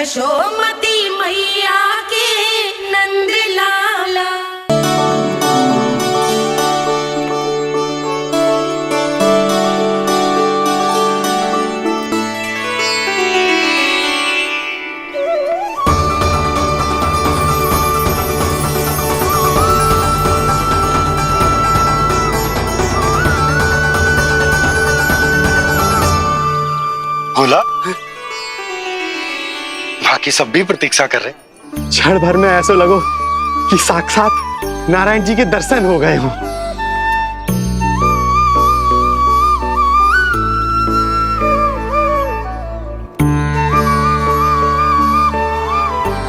यशोमती मैया के नंद लाला। बोला बाकी सब भी प्रतीक्षा कर रहे। क्षण भर में ऐसा लगो कि साक्षात नारायण जी के दर्शन हो गए हों।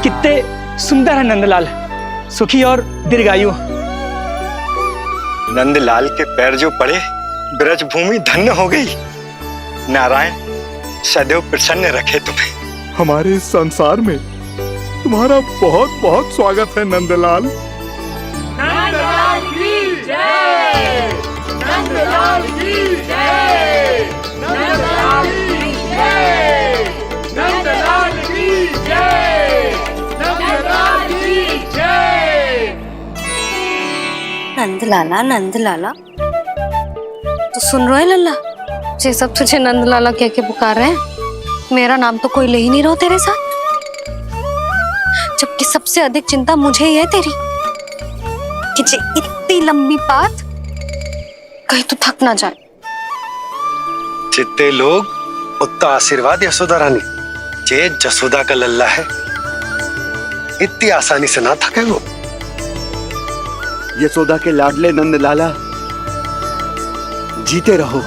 कितने सुंदर है नंदलाल, सुखी और दीर्घायु। नंदलाल के पैर जो पड़े ब्रज भूमि धन्य हो गई। नारायण सदैव प्रसन्न रखे तुम्हें। हमारे इस संसार में तुम्हारा बहुत बहुत स्वागत है नंदलाल। नंदलाल की जय, नंदलाल की जय, नंदलाल की जय, नंदलाल की जय, नंदलाल की जय। नंदलाला नंदलाला, तो सुन रहे लल्ला, ये सब तुझे नंदलाला कह के पुकार रहे हैं। मेरा नाम तो कोई ले ही नहीं रहा तेरे साथ, जबकि सबसे अधिक चिंता मुझे ही है तेरी कि जे इतनी लंबी बात कहीं तो थक ना जाए। जितने लोग उतना आशीर्वाद यशोदा रानी। जे जसोदा का लल्ला है इतनी आसानी से ना थके वो। यशोदा के लाडले नंदलाला, जीते रहो।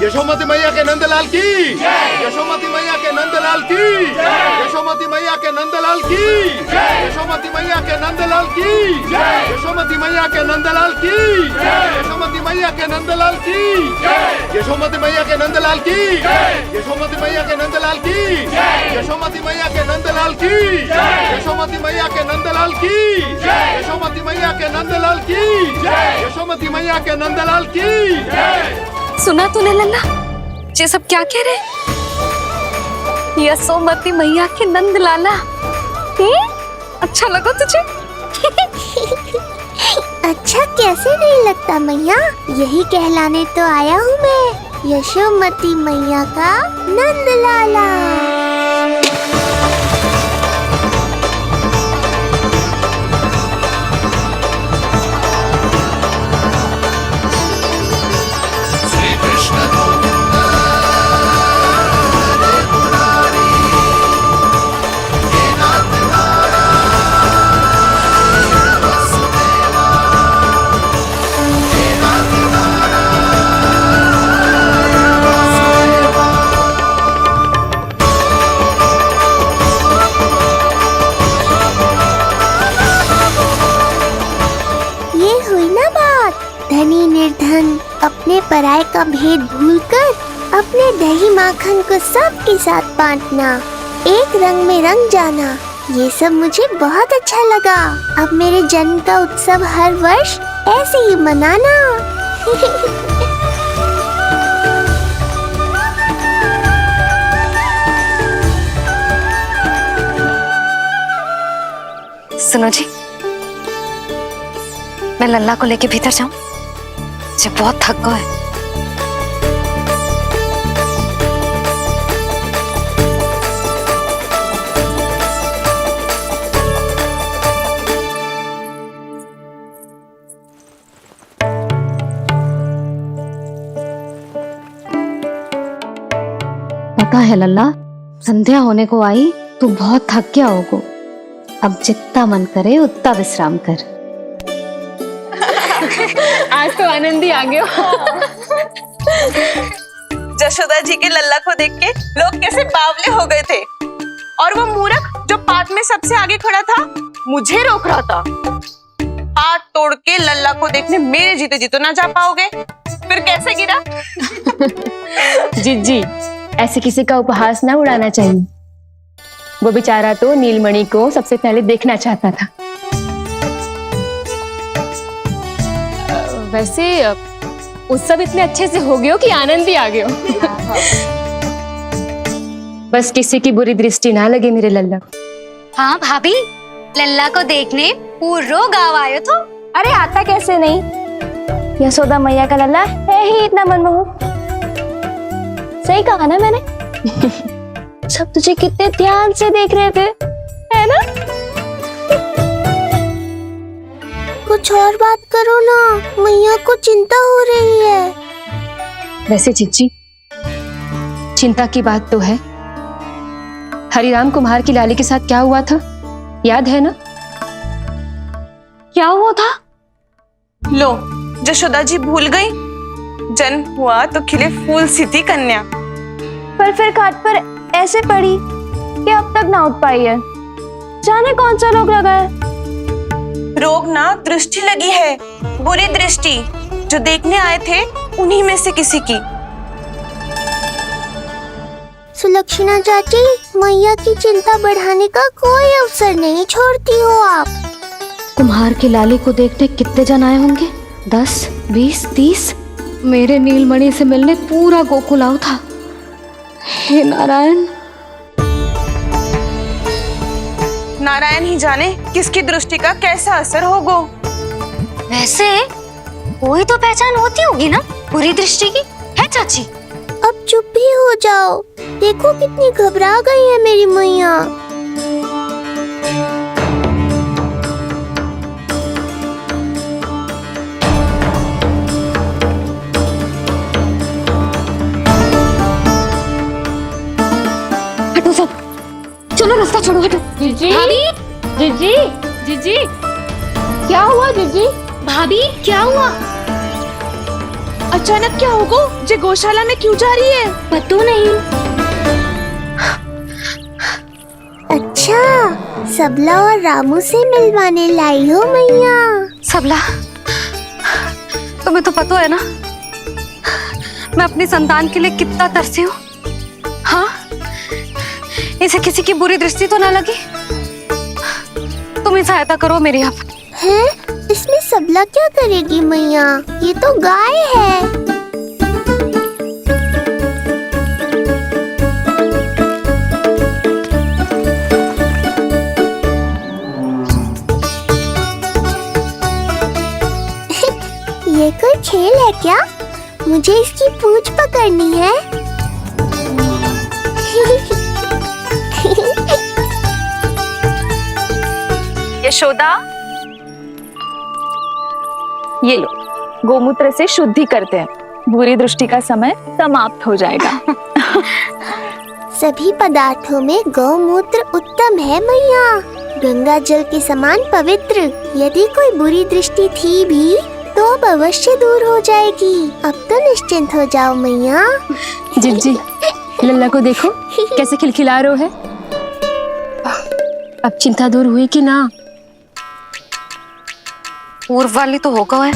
यशोमती मैया के नंदलाल की जय, यशोमती मैया के नंदलाल की जय, यशोमती मैया के नंदलाल की जय, यशोमती मैया के नंदलाल की जय, यशोमती मैया के नंदलाल की जय, यशोमती मैया के नंदलाल की जय, यशोमती मैया के नंदलाल की जय, यशोमती मैया के नंदलाल की जय, यशोमती मैया के नंदलाल की जय, यशोमती मैया के नंदलाल की जय, यशोमती मैया के नंदलाल की जय, यशोमती मैया के नंदलाल की जय। सुना तूने लल्ला, ये सब क्या कह रहे? यशोमती मैया के नंदलाला, अच्छा लगा तुझे? अच्छा कैसे नहीं लगता मैया, यही कहलाने तो आया हूँ मैं, यशोमती मैया का नंदलाला। धनी निर्धन अपने पराये का भेद भूलकर अपने दही माखन को सबके साथ बांटना, एक रंग में रंग जाना, ये सब मुझे बहुत अच्छा लगा। अब मेरे जन्म का उत्सव हर वर्ष ऐसे ही मनाना। सुनो जी, मैं लल्ला को लेके भीतर जाऊं? मुझे बहुत थक गया है। पता है लल्ला, संध्या होने को आई, तू बहुत थक गया होगा। अब जितना मन करे उतना विश्राम कर। आज तो आनंद ही आ गया। जशोदा जी के लल्ला को देख के लोग कैसे बावले हो गए थे, और वो मूर्ख जो पात में सबसे आगे खड़ा था मुझे रोक रहा था। हाथ तोड़ के लल्ला को देखने मेरे जीते जी तो ना जा पाओगे, फिर कैसे गिरा? जीजी, ऐसे किसी का उपहास ना उड़ाना चाहिए। वो बेचारा तो नीलमणि को सबसे पहले देखना चाहता था। वैसे उत्सव इतने अच्छे से हो गया कि आनंद ही आ गया। बस किसी की बुरी दृष्टि ना लगे मेरे लल्ला को। हाँ भाभी, लल्ला को देखने पूरो गाँव आयो तो। अरे आता कैसे नहीं, यशोदा मैया का लल्ला है ही इतना मनमोहक। सही कहा ना मैंने? सब तुझे कितने ध्यान से देख रहे थे, है ना? कुछ और बात करो ना, मैया को चिंता हो रही है। वैसे चिच्ची, चिंता की बात तो है। हरिराम कुम्हार की लाली के साथ क्या हुआ था, याद है ना? क्या हुआ था? लो, यशोदा जी भूल गई। जन्म हुआ तो खिले फूल सी थी कन्या, पर फिर खाट पर ऐसे पड़ी कि अब तक ना उठ पाई है। जाने कौन सा रोग लगा है। रोग ना दृष्टि लगी है, बुरी दृष्टि। जो देखने आए थे उन्हीं में से किसी की। सुलक्षणा चाची, मैया की चिंता बढ़ाने का कोई अवसर नहीं छोड़ती हो आप। कुम्हार की लाली को देखने कितने जन आए होंगे? 10, 20, 30। मेरे नीलमणि से मिलने पूरा गोकुल आओ था। हे नारायण। नारायण ही जाने किसकी दृष्टि का कैसा असर होगा। वैसे कोई तो पहचान होती होगी ना बुरी दृष्टि की, है चाची? अब चुप भी हो जाओ, देखो कितनी घबरा गई है मेरी मैया। हटो सब, चलो रास्ता छोड़ो, हटो। जीजी, भाभी, जीजी, जीजी, क्या हुआ जीजी? भाभी क्या हुआ? अचानक क्या होगा? जे गौशाला में क्यों जा रही है? पता नहीं। अच्छा, सबला और रामू से मिलवाने लाई हो मैया। सबला, तुम्हें तो पता है ना मैं अपनी संतान के लिए कितना तरसी हूँ। हाँ, इसे किसी की बुरी दृष्टि तो ना लगी। तुम ही सहायता करो मेरी। अब हैं? इसमें सबला क्या करेगी मैया, ये तो गाय है। ये कोई खेल है क्या? मुझे इसकी पूंछ पकड़नी है। यशोदा, ये लो, गोमूत्र से शुद्धि करते हैं, बुरी दृष्टि का समय समाप्त हो जाएगा। सभी पदार्थों में गौमूत्र उत्तम है मैया, गंगा जल के समान पवित्र। यदि कोई बुरी दृष्टि थी भी तो अब अवश्य दूर हो जाएगी। अब तो निश्चिंत हो जाओ मैया। जिज्जी, लल्ला को देखो कैसे खिलखिला रहा है। अब चिंता दूर हुई कि ना? पूर्व वाली तो होगा है,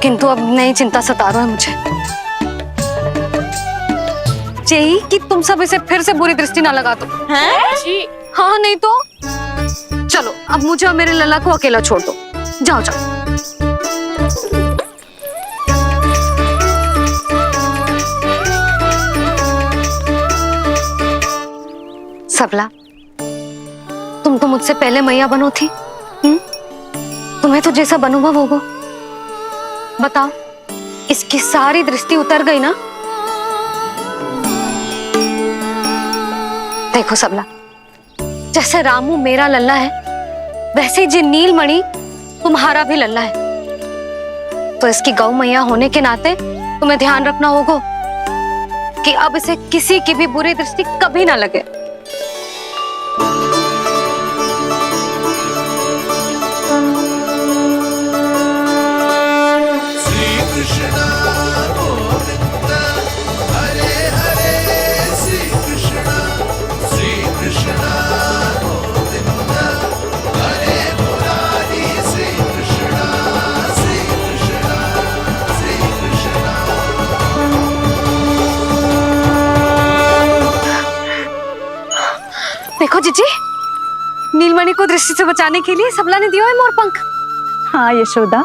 किंतु अब नई चिंता सता रहा है मुझे। यही कि तुम सब इसे फिर से बुरी दृष्टि ना लगा दो। हैं? हाँ, नहीं तो चलो अब मुझे और मेरे लल्ला को अकेला छोड़ दो। जाओ जाओ। सबला, तुम तो मुझसे पहले मैया बनो थी। तुम्हें तो जैसा अनुभव होगा। बताओ, इसकी सारी दृष्टि उतर गई ना? देखो सबला, जैसे रामू मेरा लल्ला है, वैसे जी नीलमणि तुम्हारा भी लल्ला है। तो इसकी गौ मैया होने के नाते तुम्हें ध्यान रखना होगा कि अब इसे किसी की भी बुरी दृष्टि कभी ना लगे। देखो जीजी, नीलमणि को दृष्टि से बचाने के लिए सबला ने दिया है मोर पंख। हाँ यशोदा,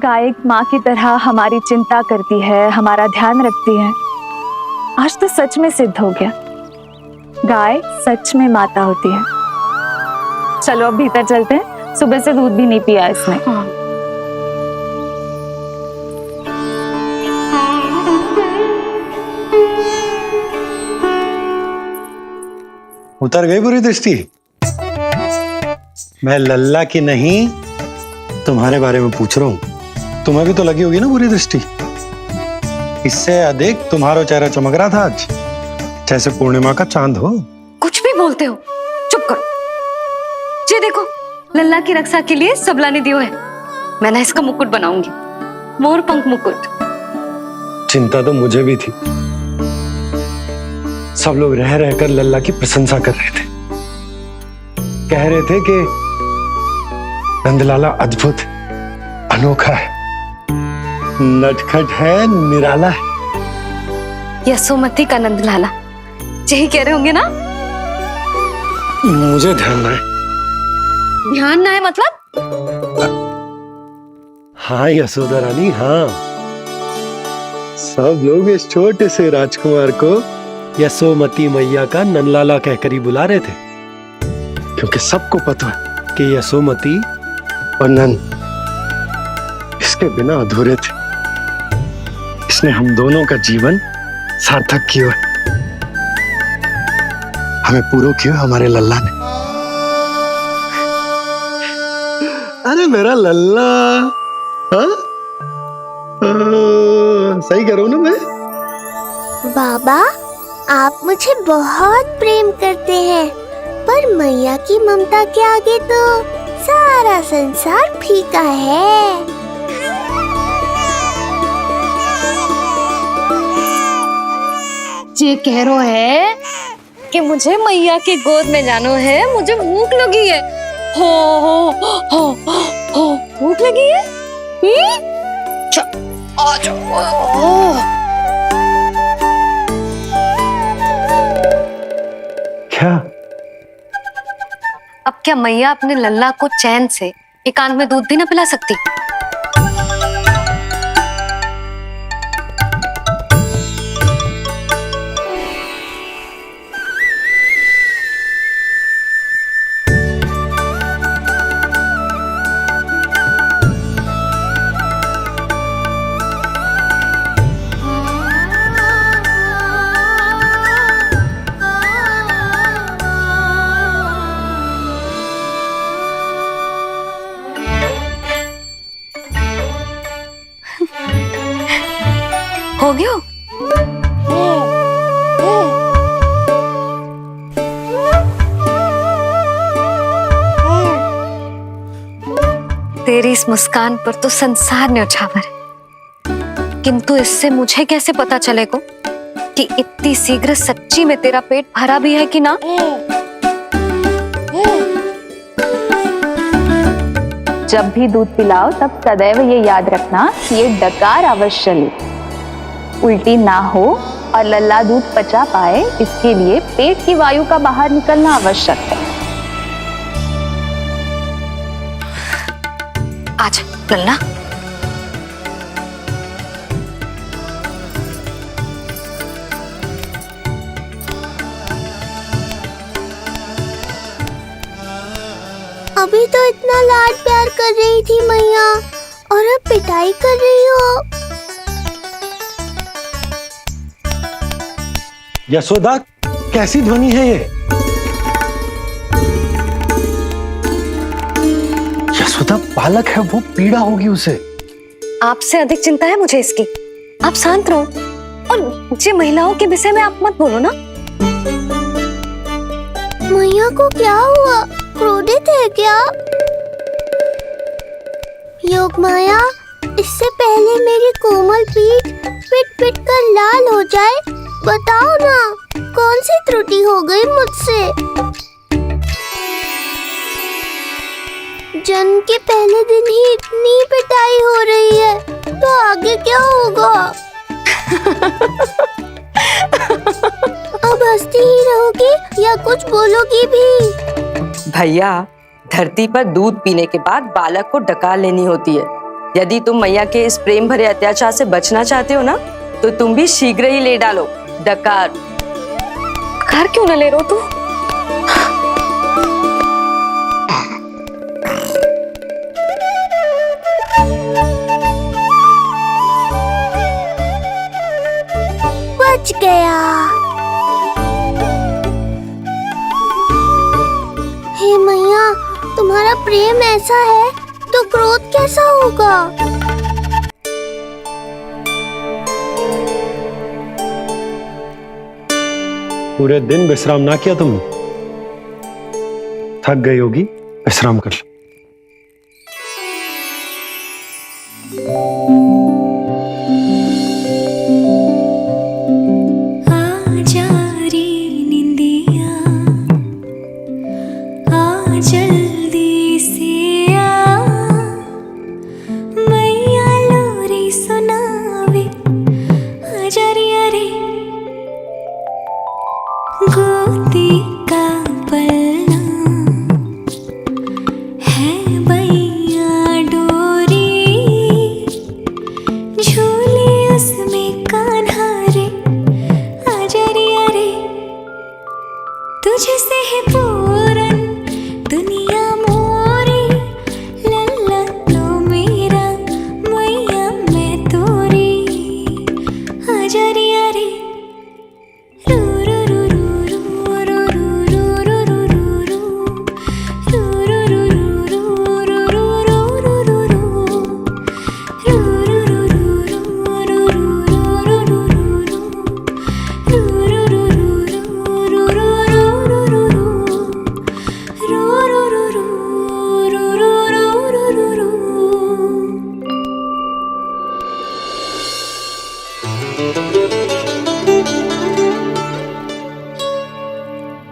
गाय माँ की तरह हमारी चिंता करती है, हमारा ध्यान रखती है। आज तो सच में सिद्ध हो गया, गाय सच में माता होती है। चलो अब भीतर चलते हैं, सुबह से दूध भी नहीं पिया इसने। उतर गई बुरी दृष्टि? मैं लल्ला की नहीं तुम्हारे बारे में पूछ रहा हूं। तुम्हें भी तो लगी होगी ना बुरी दृष्टि। इससे अधिक तुम्हारा चेहरा चमक रहा था आज, जैसे पूर्णिमा का चांद हो। कुछ भी बोलते हो, चुप करो। ये देखो, लल्ला की रक्षा के लिए सबला ने दियो है। मैं ना इसका मुकुट बनाऊंगी, मोर पंख मुकुट। चिंता तो मुझे भी थी। सब लोग रह रहकर लल्ला की प्रशंसा कर रहे थे, कह रहे थे कि नंदलाला अद्भुत, अनोखा है, नटखट है, निराला है। यशोमती का नंदलाला, यही कह रहे होंगे ना? मुझे ध्यान ना है। ध्यान ना है मतलब? हाँ यशोदा रानी, हाँ। सब लोग इस छोटे से राजकुमार को यशोमती मैया का नंदलाला कहकर ही बुला रहे थे, क्योंकि सबको पता है कि यशोमती और नंद इसके बिना अधूरे थे। इसने हम दोनों का जीवन सार्थक किया, हमें पूरा किया हमारे लल्ला ने। अरे मेरा लल्ला, हाँ? सही करो ना मैं? बाबा, आप मुझे बहुत प्रेम करते हैं, पर मैया की ममता के आगे तो सारा संसार फीका है। ये कह रो है कि मुझे मैया की गोद में जानो है, मुझे भूख लगी है। हो भूख लगी है? आ जाओ। क्या? अब क्या मैया अपने लल्ला को चैन से एकांत में दूध भी ना पिला सकती? हो गया? तेरी इस मुस्कान पर तो संसार न्यौछावर है, किंतु इससे मुझे कैसे पता चलेगा कि इतनी शीघ्र सच्ची में तेरा पेट भरा भी है कि ना? जब भी दूध पिलाओ तब सदैव ये याद रखना कि ये डकार अवश्य ले, उल्टी ना हो और लल्ला दूध पचा पाए, इसके लिए पेट की वायु का बाहर निकलना आवश्यक है। आज लल्ला, अभी तो इतना लाड प्यार कर रही थी मैया, और अब पिटाई कर रही हो। यशोदा, कैसी ध्वनि है ये? यशोदा, बालक है वो, पीड़ा होगी उसे। आपसे अधिक चिंता है मुझे इसकी। आप शांत रहो, और ये महिलाओं के विषय में आप मत बोलो ना। मैया को क्या हुआ? क्रोधित है क्या? योग माया, इससे पहले मेरी कोमल पीठ पिट पिट कर लाल हो जाए, बताओ ना कौन सी त्रुटि हो गई मुझसे? जन्म के पहले दिन ही इतनी पिटाई हो रही है, तो आगे क्या होगा? अब हंसती ही रहोगी या कुछ बोलोगी भी? भैया, धरती पर दूध पीने के बाद बालक को डकार लेनी होती है। यदि तुम मैया के इस प्रेम भरे अत्याचार से बचना चाहते हो ना, तो तुम भी शीघ्र ही ले डालो, डकार। घर क्यों ना ले रो तू? बच गया। हे मैया, तुम्हारा प्रेम ऐसा है तो क्रोध कैसा होगा? पूरे दिन विश्राम ना किया तुमने? थक गई होगी, विश्राम कर लो।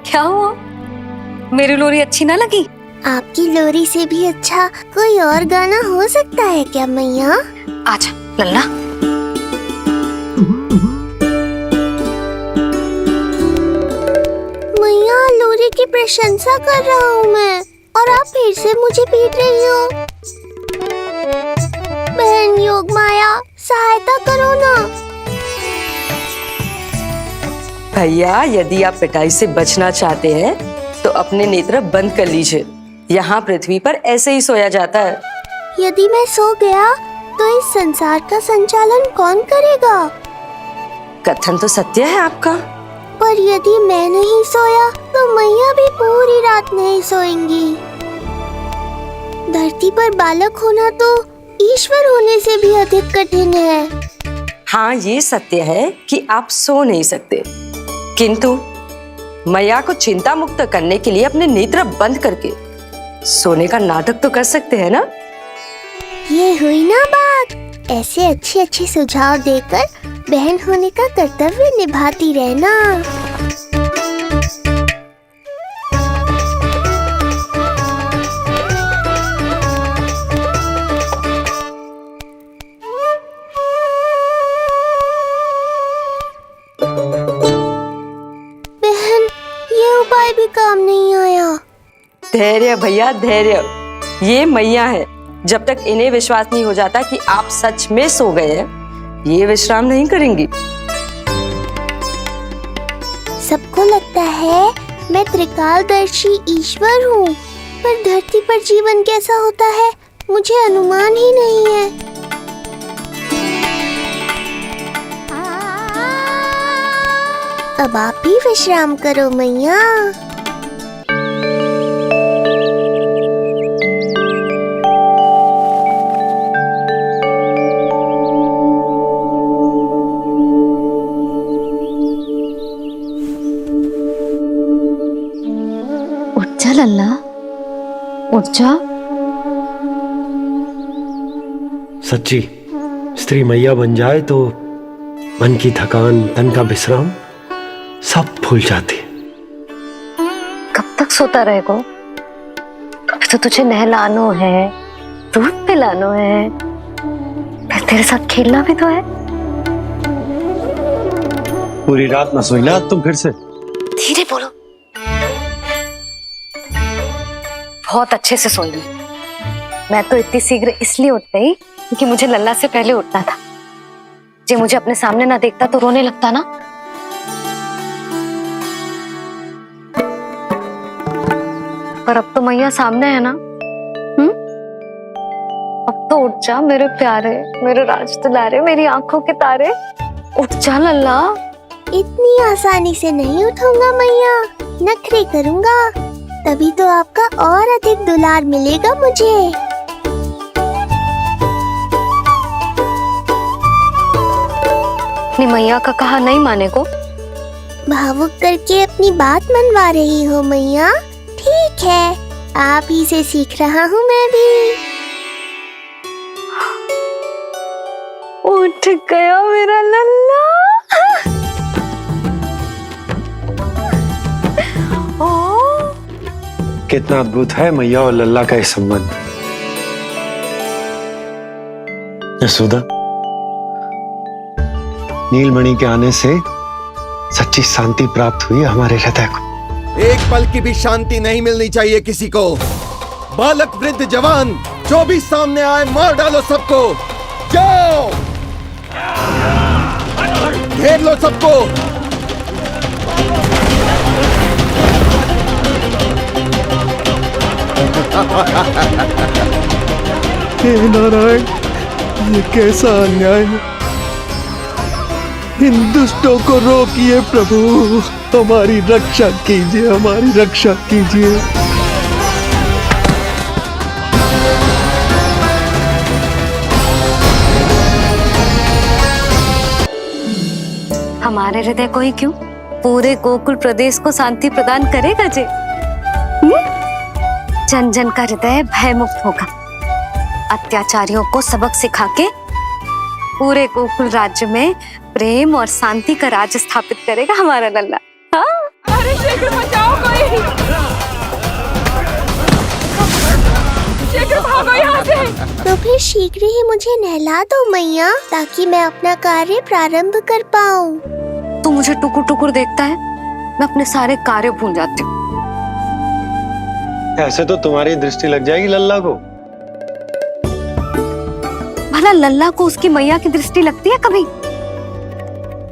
क्या हुआ? मेरी लोरी अच्छी ना लगी? आपकी लोरी से भी अच्छा कोई और गाना हो सकता है क्या मैया? आजा लल्ला। मैया, लोरी की प्रशंसा कर रहा हूँ मैं और आप फिर से मुझे पीट रही हो। बहन योग माया, सहायता करो ना। भैया, यदि आप पिटाई से बचना चाहते हैं तो अपने नेत्र बंद कर लीजिए। यहाँ पृथ्वी पर ऐसे ही सोया जाता है। यदि मैं सो गया तो इस संसार का संचालन कौन करेगा? कथन तो सत्य है आपका। पर यदि मैं नहीं सोया तो मैया भी पूरी रात नहीं सोएंगी। धरती पर बालक होना तो ईश्वर होने से भी अधिक कठिन है। हाँ, ये सत्य है कि आप सो नहीं सकते, किंतु मैया को चिंता मुक्त करने के लिए अपने नेत्र बंद करके सोने का नाटक तो कर सकते हैं ना? ये हुई ना बात। ऐसे अच्छे अच्छे सुझाव देकर बहन होने का कर्तव्य निभाती रहना। बहन, ये उपाय भी काम नहीं आया। धैर्य भैया, धैर्य। ये मैया है, जब तक इन्हें विश्वास नहीं हो जाता कि आप सच में सो गए हैं, ये विश्राम नहीं करेंगी। सबको लगता है मैं त्रिकालदर्शी ईश्वर हूँ, पर धरती पर जीवन कैसा होता है मुझे अनुमान ही नहीं है। अब आप भी विश्राम करो मैया। उठ जा लल्ला, उठ जा। सच्ची स्त्री मैया बन जाए तो मन की थकान, तन का विश्राम सब भूल जाती है। कब तक सोता रहेगा? अभी तो तुझे नहलानो है, दूध पिलानो है, फिर तेरे साथ खेलना भी तो है। पूरी रात ना सोई ना तुम फिर से? धीरे बोलो। बहुत अच्छे से सोई ली। मैं तो इतनी शीघ्र इसलिए उठ गई क्योंकि मुझे लल्ला से पहले उठना था। जे मुझे अपने सामने ना देखता तो रोने लगता ना। पर अब तो मैया सामने है ना। अब तो उठ जा मेरे प्यारे, मेरे राज दुलारे, मेरी आंखों के तारे, उठ जा लल्ला। इतनी आसानी से नहीं उठूंगा मैया, नखरे करूंगा, तभी तो आपका और अधिक दुलार मिलेगा मुझे। अपनी मैया का कहा नहीं माने को। भावुक करके अपनी बात मनवा रही हो मैया। ठीक है, आप ही से सीख रहा हूँ मैं भी। उठ गया मेरा लल्ला। कितना अद्भुत है मैया और लल्ला का ये संबंध। यशोदा, नीलमणि के आने से सच्ची शांति प्राप्त हुई हमारे हृदय को। एक पल की भी शांति नहीं मिलनी चाहिए किसी को। बालक वृद्ध जवान जो भी सामने आए मार डालो सबको। जाओ, घेर लो सबको। हे नारायण, ये कैसा अन्याय है। इन दुष्टों को रोकिए प्रभु, हमारी रक्षा कीजिए, हमारी रक्षा कीजिए। हमारे हृदय को ही क्यों, पूरे गोकुल प्रदेश को शांति प्रदान करेगा जे। जन जन का हृदय भयमुक्त होगा। अत्याचारियों को सबक सिखा के पूरे गोकुल राज्य में प्रेम और शांति का राज स्थापित करेगा हमारा लल्ला। हाँ? अरे शीघ्र बचाओ कोई, शीघ्र भागो यहाँ से। तो फिर शीघ्र ही मुझे नहला दो मैया, ताकि मैं अपना कार्य प्रारंभ कर पाऊँ। तू मुझे टुकुर टुकुर देखता है, मैं अपने सारे कार्य भूल जाती हूँ। ऐसे तो तुम्हारी दृष्टि लग जाएगी लल्ला को। भला लल्ला को उसकी मैया की दृष्टि लगती है कभी?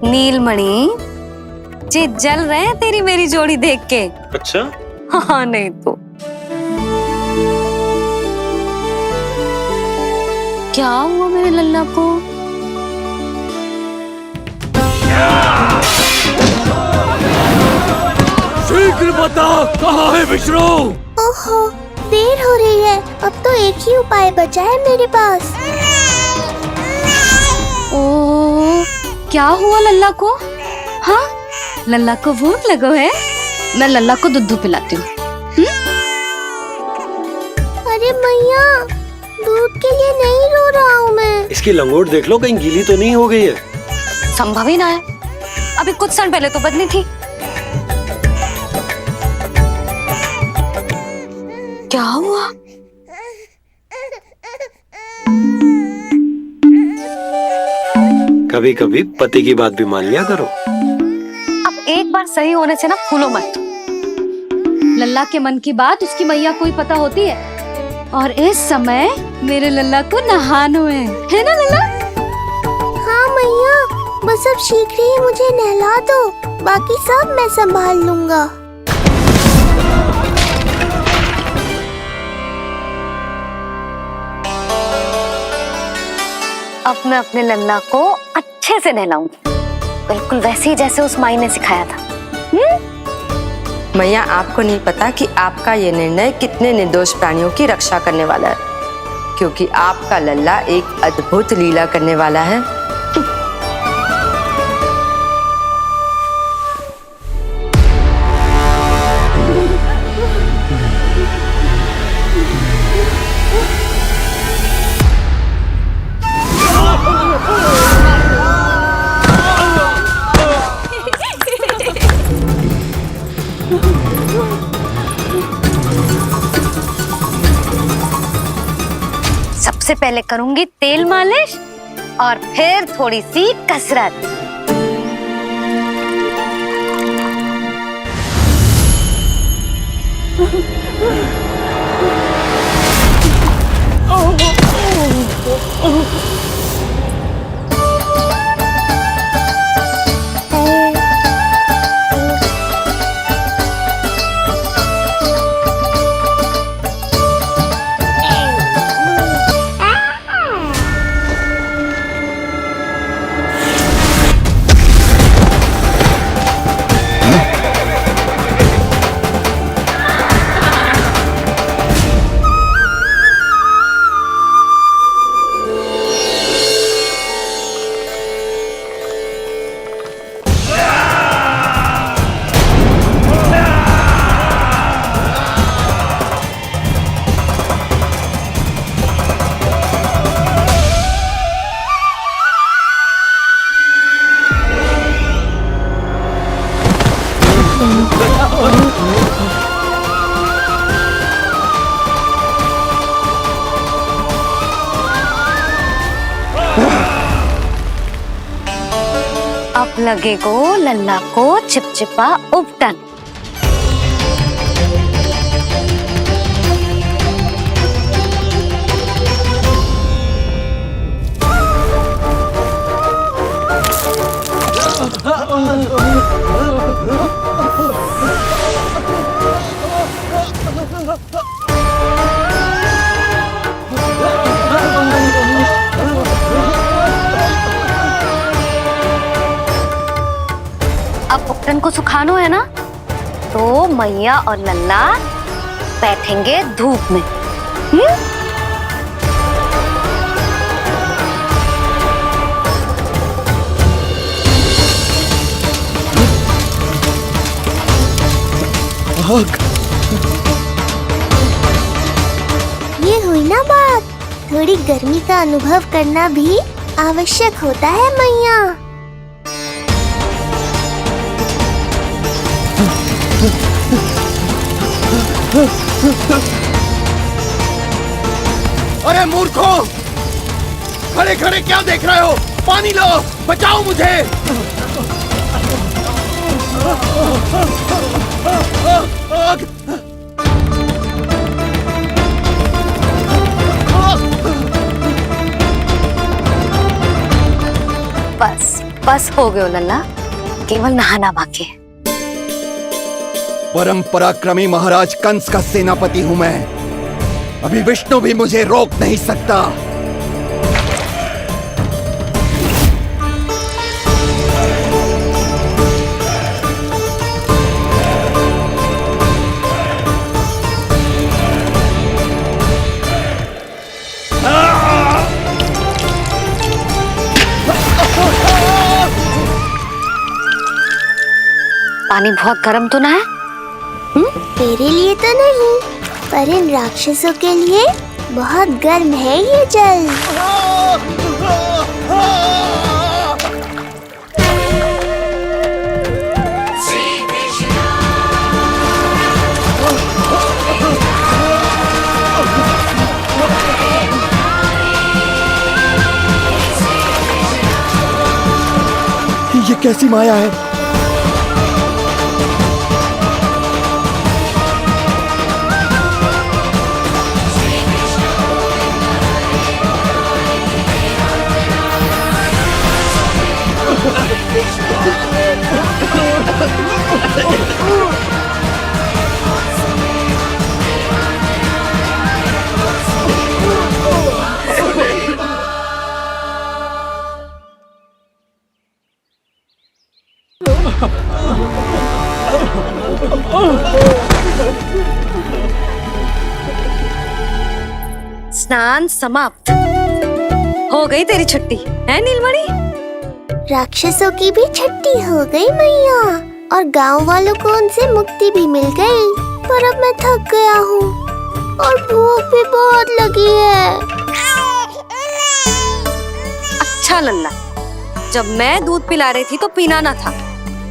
नीलमणि जे जल रहे हैं तेरी मेरी जोड़ी देख के। अच्छा? हाँ नहीं तो क्या हुआ मेरे लल्ला को? शीघ्र बता, कहाँ है विष्णु? ओहो, देर हो रही है। अब तो एक ही उपाय बचा है मेरे पास। ओ, क्या हुआ लल्ला को? हाँ, लल्ला को भूख लगो है? मैं लल्ला को दूध पिलाती हूँ। अरे मैया, दूध के लिए नहीं रो रहा हूँ मैं। इसकी लंगोट देख लो, कहीं गीली तो नहीं हो गई है। संभव ही ना है, अभी कुछ क्षण पहले तो बदली थी। क्या हुआ? कभी कभी पति की बात भी मान लिया करो। अब एक बार सही होने से ना फूलो मत। लल्ला के मन की बात उसकी मैया को ही पता होती है, और इस समय मेरे लल्ला को नहानो है ना लल्ला? हाँ मैया, बस अब शीघ्र ही मुझे नहला दो, बाकी सब मैं संभाल लूंगा। अब मैं अपने लल्ला को अच्छे से नहलाऊंगी, बिल्कुल वैसे ही जैसे उस माई ने सिखाया था। मैया, आपको नहीं पता कि आपका ये निर्णय कितने निर्दोष प्राणियों की रक्षा करने वाला है, क्योंकि आपका लल्ला एक अद्भुत लीला करने वाला है। सबसे पहले करूंगी तेल मालिश और फिर थोड़ी सी कसरत। लगेगो लल्ला को चिपचिपा उपटन। अब उपटन को सुखानो है ना, तो मैया और लल्ला बैठेंगे धूप में। ये हुई ना बात, थोड़ी गर्मी का अनुभव करना भी आवश्यक होता है मैया। अरे मूर्खों, खड़े खड़े क्या देख रहे हो? पानी लो, बचाओ मुझे। बस बस हो गयो लल्ला, केवल नहाना बाकी है। परम पराक्रमी महाराज कंस का सेनापति हूं मैं, अभी विष्णु भी मुझे रोक नहीं सकता। पानी बहुत गर्म तो ना है? तेरे लिए तो नहीं, पर इन राक्षसों के लिए बहुत गर्म है ये जल। ये कैसी माया है? स्नान समाप्त, हो गई तेरी छुट्टी है नीलमणि? राक्षसों की भी छुट्टी हो गई मैया, और गांव वालों को उनसे मुक्ति भी मिल गई। पर अब मैं थक गया हूँ और भूख भी बहुत लगी है। अच्छा लल्ला, जब मैं दूध पिला रही थी तो पीना ना था,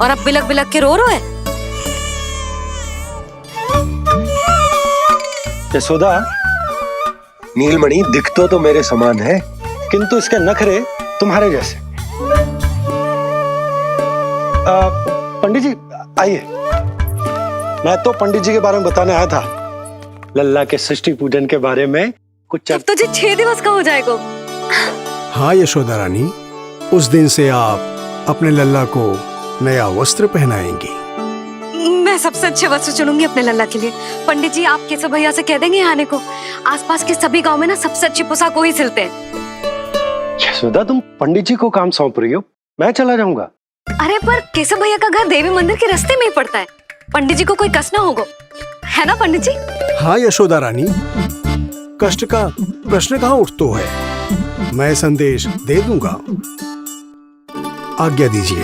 और अब बिलक बिलक के रो है। यशोदा, नीलमणि दिखतो तो मेरे समान है, किंतु इसके नखरे तुम्हारे जैसे। पंडित जी आइए, मैं तो पंडित जी के बारे में बताने आया था, लल्ला के षष्ठी पूजन के बारे में कुछ। अब तुझे 6 दिवस का हो जाएगा। हाँ यशोदा रानी, उस दिन से आप अपने लल्ला को नया वस्त्र पहनाएंगी। मैं सबसे अच्छे वस्त्र चुनूंगी अपने लल्ला के लिए। पंडित जी, आप केशव भैया से कह देंगे आने को। आसपास के सभी गांव में ना सबसे अच्छी पोशाक वही सिलते हैं। यशोदा, तुम पंडित जी को काम सौंप रही हो, मैं चला जाऊंगा। अरे पर केशव भैया का घर देवी मंदिर के रास्ते में ही पड़ता है, पंडित जी को कोई कष्ट ना होगा, है ना पंडित जी? हाँ यशोदा रानी, कष्ट का प्रश्न कहाँ उठतो है, मैं संदेश दे दूंगा। आज्ञा दीजिए।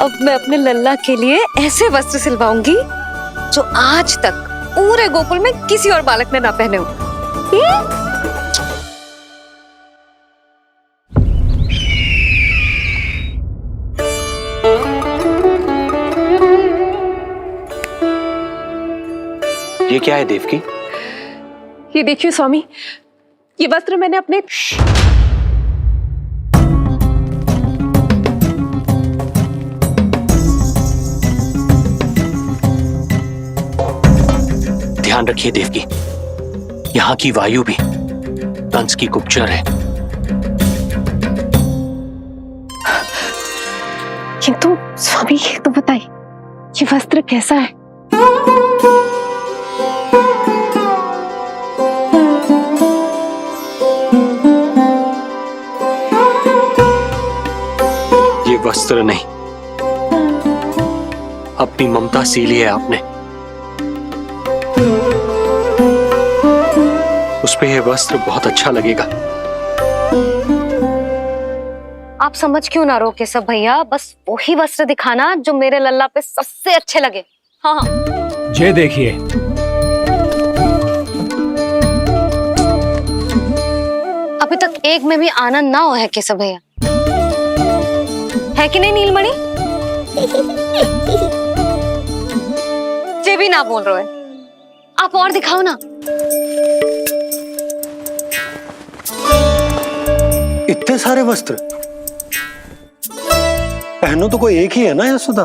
अब मैं अपने लल्ला के लिए ऐसे वस्त्र सिलवाऊंगी जो आज तक पूरे गोकुल में किसी और बालक ने ना पहने हो। ये क्या है देवकी? ये देखिए स्वामी, ये वस्त्र मैंने अपने ध्यान रखिए देवकी, यहाँ की वायु भी कंस की गुप्तचर है। किंतु स्वामी ये तो बताइए, ये वस्त्र कैसा है? ये वस्त्र नहीं, अपनी ममता सी ली है आपने। उस पे यह वस्त्र बहुत अच्छा लगेगा। आप समझ क्यों ना रहो केशव भैया, बस वही वस्त्र दिखाना जो मेरे लल्ला पे सबसे अच्छे लगे। हाँ हाँ। ये देखिए, अभी तक एक में भी आनंद ना हो है केशव भैया, है कि नहीं नीलमणि? ये भी ना बोल रहे हो, आप और दिखाओ ना। इतने सारे वस्त्र पहनो तो कोई एक ही है ना यशोदा?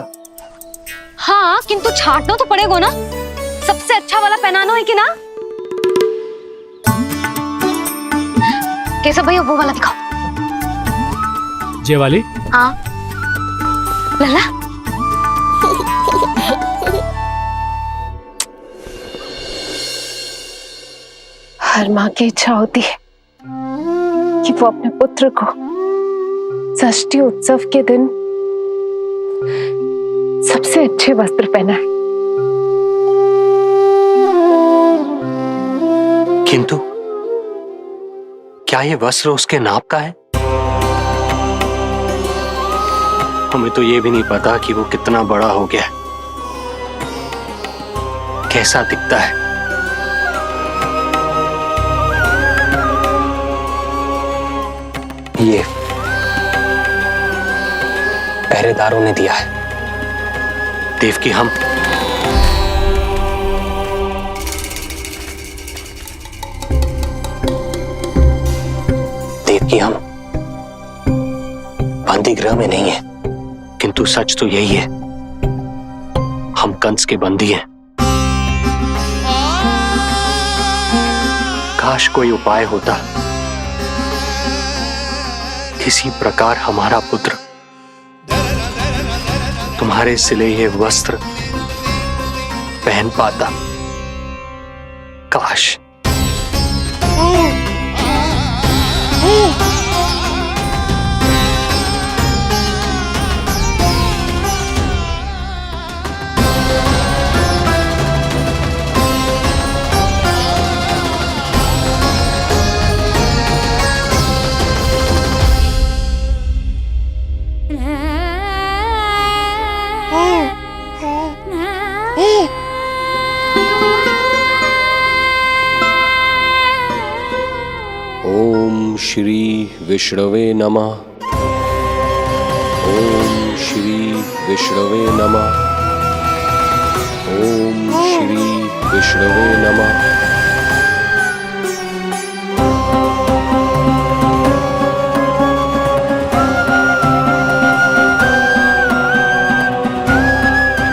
हाँ, किंतु छांटना तो पड़ेगा ना, सबसे अच्छा वाला पहनाना है कि ना। केशव भैया वो वाला दिखाओ। ये वाली? हाँ लल्ला। हर माँ की इच्छा होती है कि वो अपने पुत्र को षष्ठी उत्सव के दिन सबसे अच्छे वस्त्र पहनाए। किंतु क्या ये वस्त्र उसके नाप का है? हमें तो ये भी नहीं पता कि वो कितना बड़ा हो गया, कैसा दिखता है। ये पहरेदारों ने दिया है देवकी। हम देवकी, हम बंदी गृह में नहीं है, किंतु सच तो यही है, हम कंस के बंदी हैं। काश कोई उपाय होता, किसी प्रकार हमारा पुत्र तुम्हारे सिले ये वस्त्र पहन पाता। काश। ओम श्री विष्णवे नमः। ओम श्री विष्णवे नमः। ओम श्री विष्णवे नमः।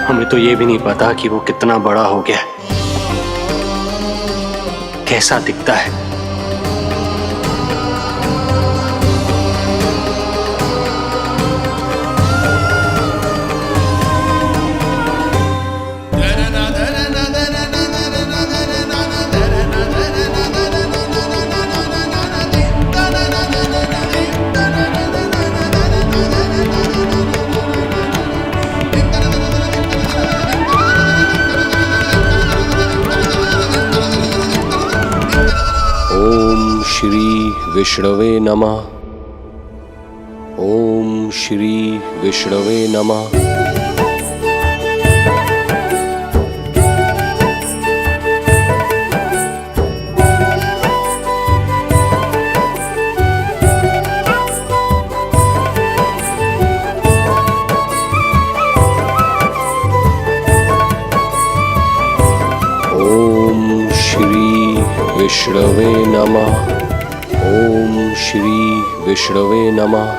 हमें तो ये भी नहीं पता कि वो कितना बड़ा हो गया, कैसा दिखता है। ओम श्री विष्णवे नमः। ओम श्री विष्णवे नमः। ओम श्री विष्णवे नमः। ओम श्री विष्णवे नमः।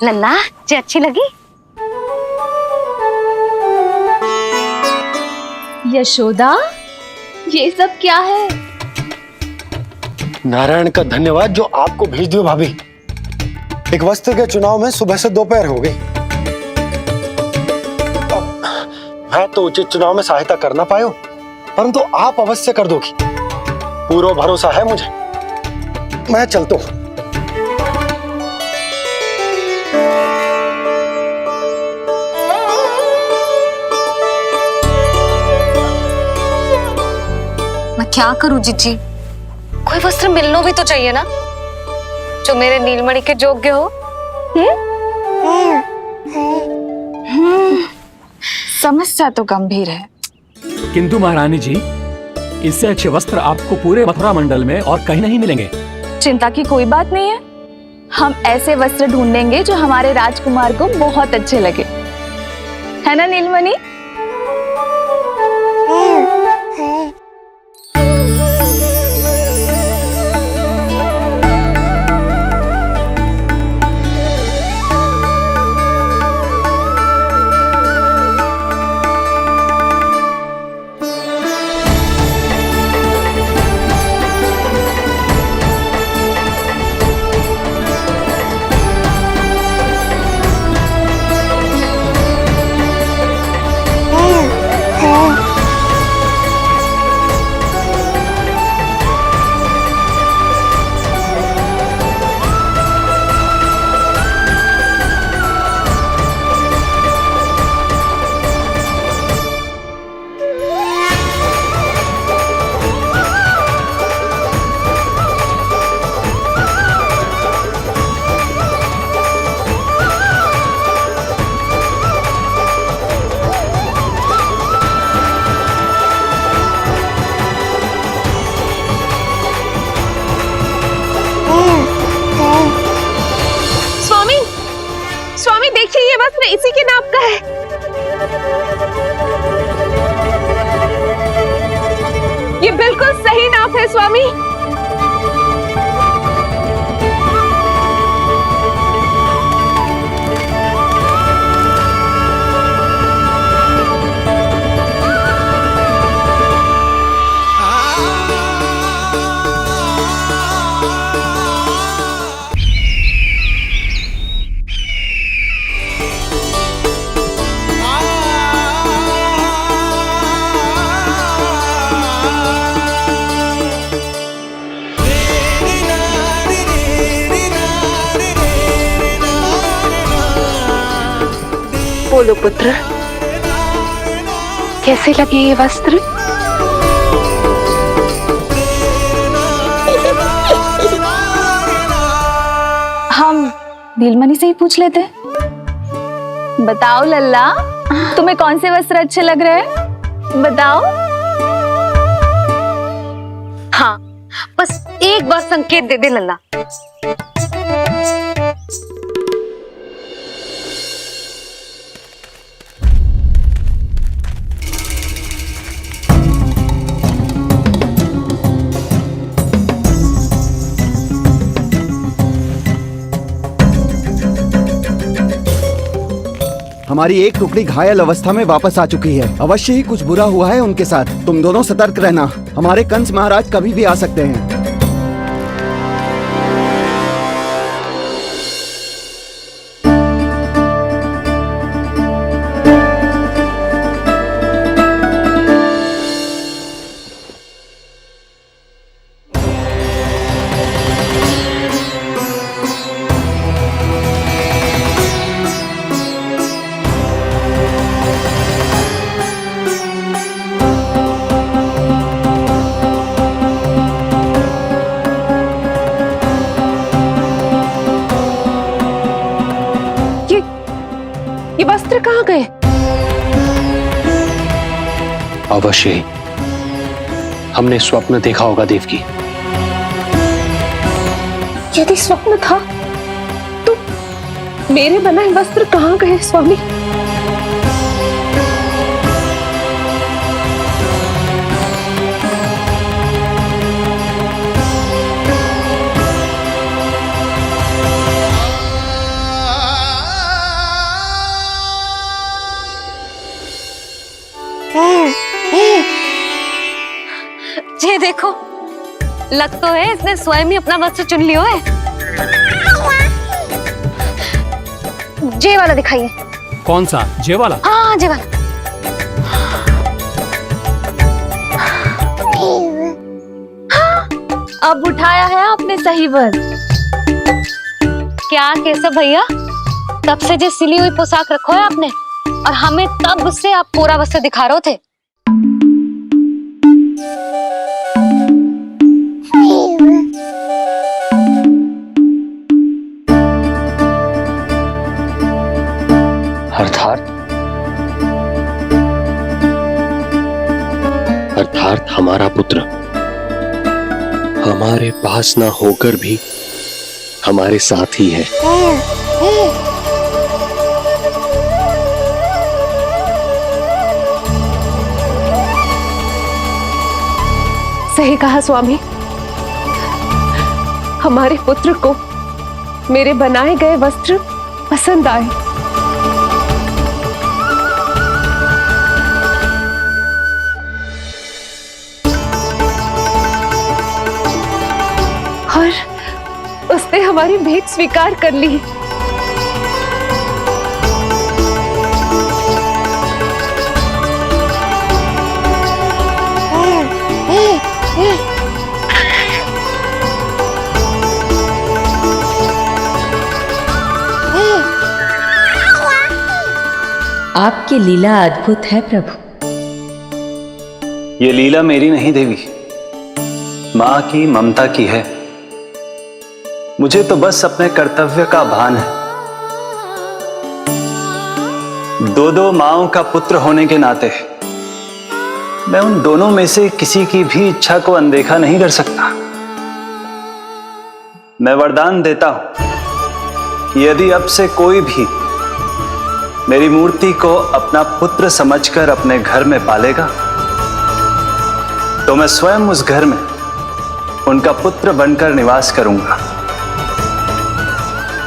लल्ला जे अच्छी लगी? यशोदा, ये सब क्या है? नारायण का धन्यवाद जो आपको भेज दियो भाभी। एक वस्त्र के चुनाव में सुबह से दोपहर हो गई। मैं तो उचित चुनाव में सहायता कर ना पायो, परंतु आप अवश्य कर दोगी, पूरा भरोसा है मुझे। मैं चलता हूं। मैं क्या करूं जीजी? कोई वस्त्र मिलना भी तो चाहिए ना जो मेरे नीलमणि के योग्य हो। समस्या तो गंभीर है। किंतु महारानी जी, इससे अच्छे वस्त्र आपको पूरे मथुरा मंडल में और कहीं नहीं मिलेंगे। चिंता की कोई बात नहीं है, हम ऐसे वस्त्र ढूंढेंगे जो हमारे राजकुमार को बहुत अच्छे लगे, है ना नीलमणि? स्वामी देखिए, ये वस्त्र इसी के नाप का है। ये बिल्कुल सही नाप है स्वामी। बोलो पुत्र, कैसे लगे ये वस्त्र? हम नीलमणि से ही पूछ लेते। बताओ लल्ला, तुम्हें कौन से वस्त्र अच्छे लग रहे हैं? बताओ। हाँ, बस एक बार संकेत दे दे लल्ला। हमारी एक टुकड़ी घायल अवस्था में वापस आ चुकी है। अवश्य ही कुछ बुरा हुआ है उनके साथ। तुम दोनों सतर्क रहना, हमारे कंस महाराज कभी भी आ सकते हैं। ये वस्त्र कहाँ गए? अवश्य ही हमने स्वप्न देखा होगा देवकी। यदि स्वप्न था तो मेरे बनाए वस्त्र कहाँ गए स्वामी? ये देखो, लग तो है इसने स्वयं ही अपना वस्त्र चुन लियो है। जे वाला दिखाइए। कौन सा? जे वाला? हाँ जे वाला। अब उठाया है आपने सही वक्त। क्या केशव भैया, तब से जो सिली हुई पोशाक रखो है आपने, और हमें तब से आप पूरा वस्त्र दिखा रहे थे। अर्थात हमारा पुत्र हमारे पास ना होकर भी हमारे साथ ही है। सही कहा स्वामी, हमारे पुत्र को मेरे बनाए गए वस्त्र पसंद आए। और उसने हमारी भेंट स्वीकार कर ली। आपकी लीला अद्भुत है प्रभु। ये लीला मेरी नहीं देवी, मां की ममता की है। मुझे तो बस अपने कर्तव्य का भान है। दो माओं का पुत्र होने के नाते मैं उन दोनों में से किसी की भी इच्छा को अनदेखा नहीं कर सकता। मैं वरदान देता हूं कि यदि अब से कोई भी मेरी मूर्ति को अपना पुत्र समझकर अपने घर में पालेगा, तो मैं स्वयं उस घर में उनका पुत्र बनकर निवास करूंगा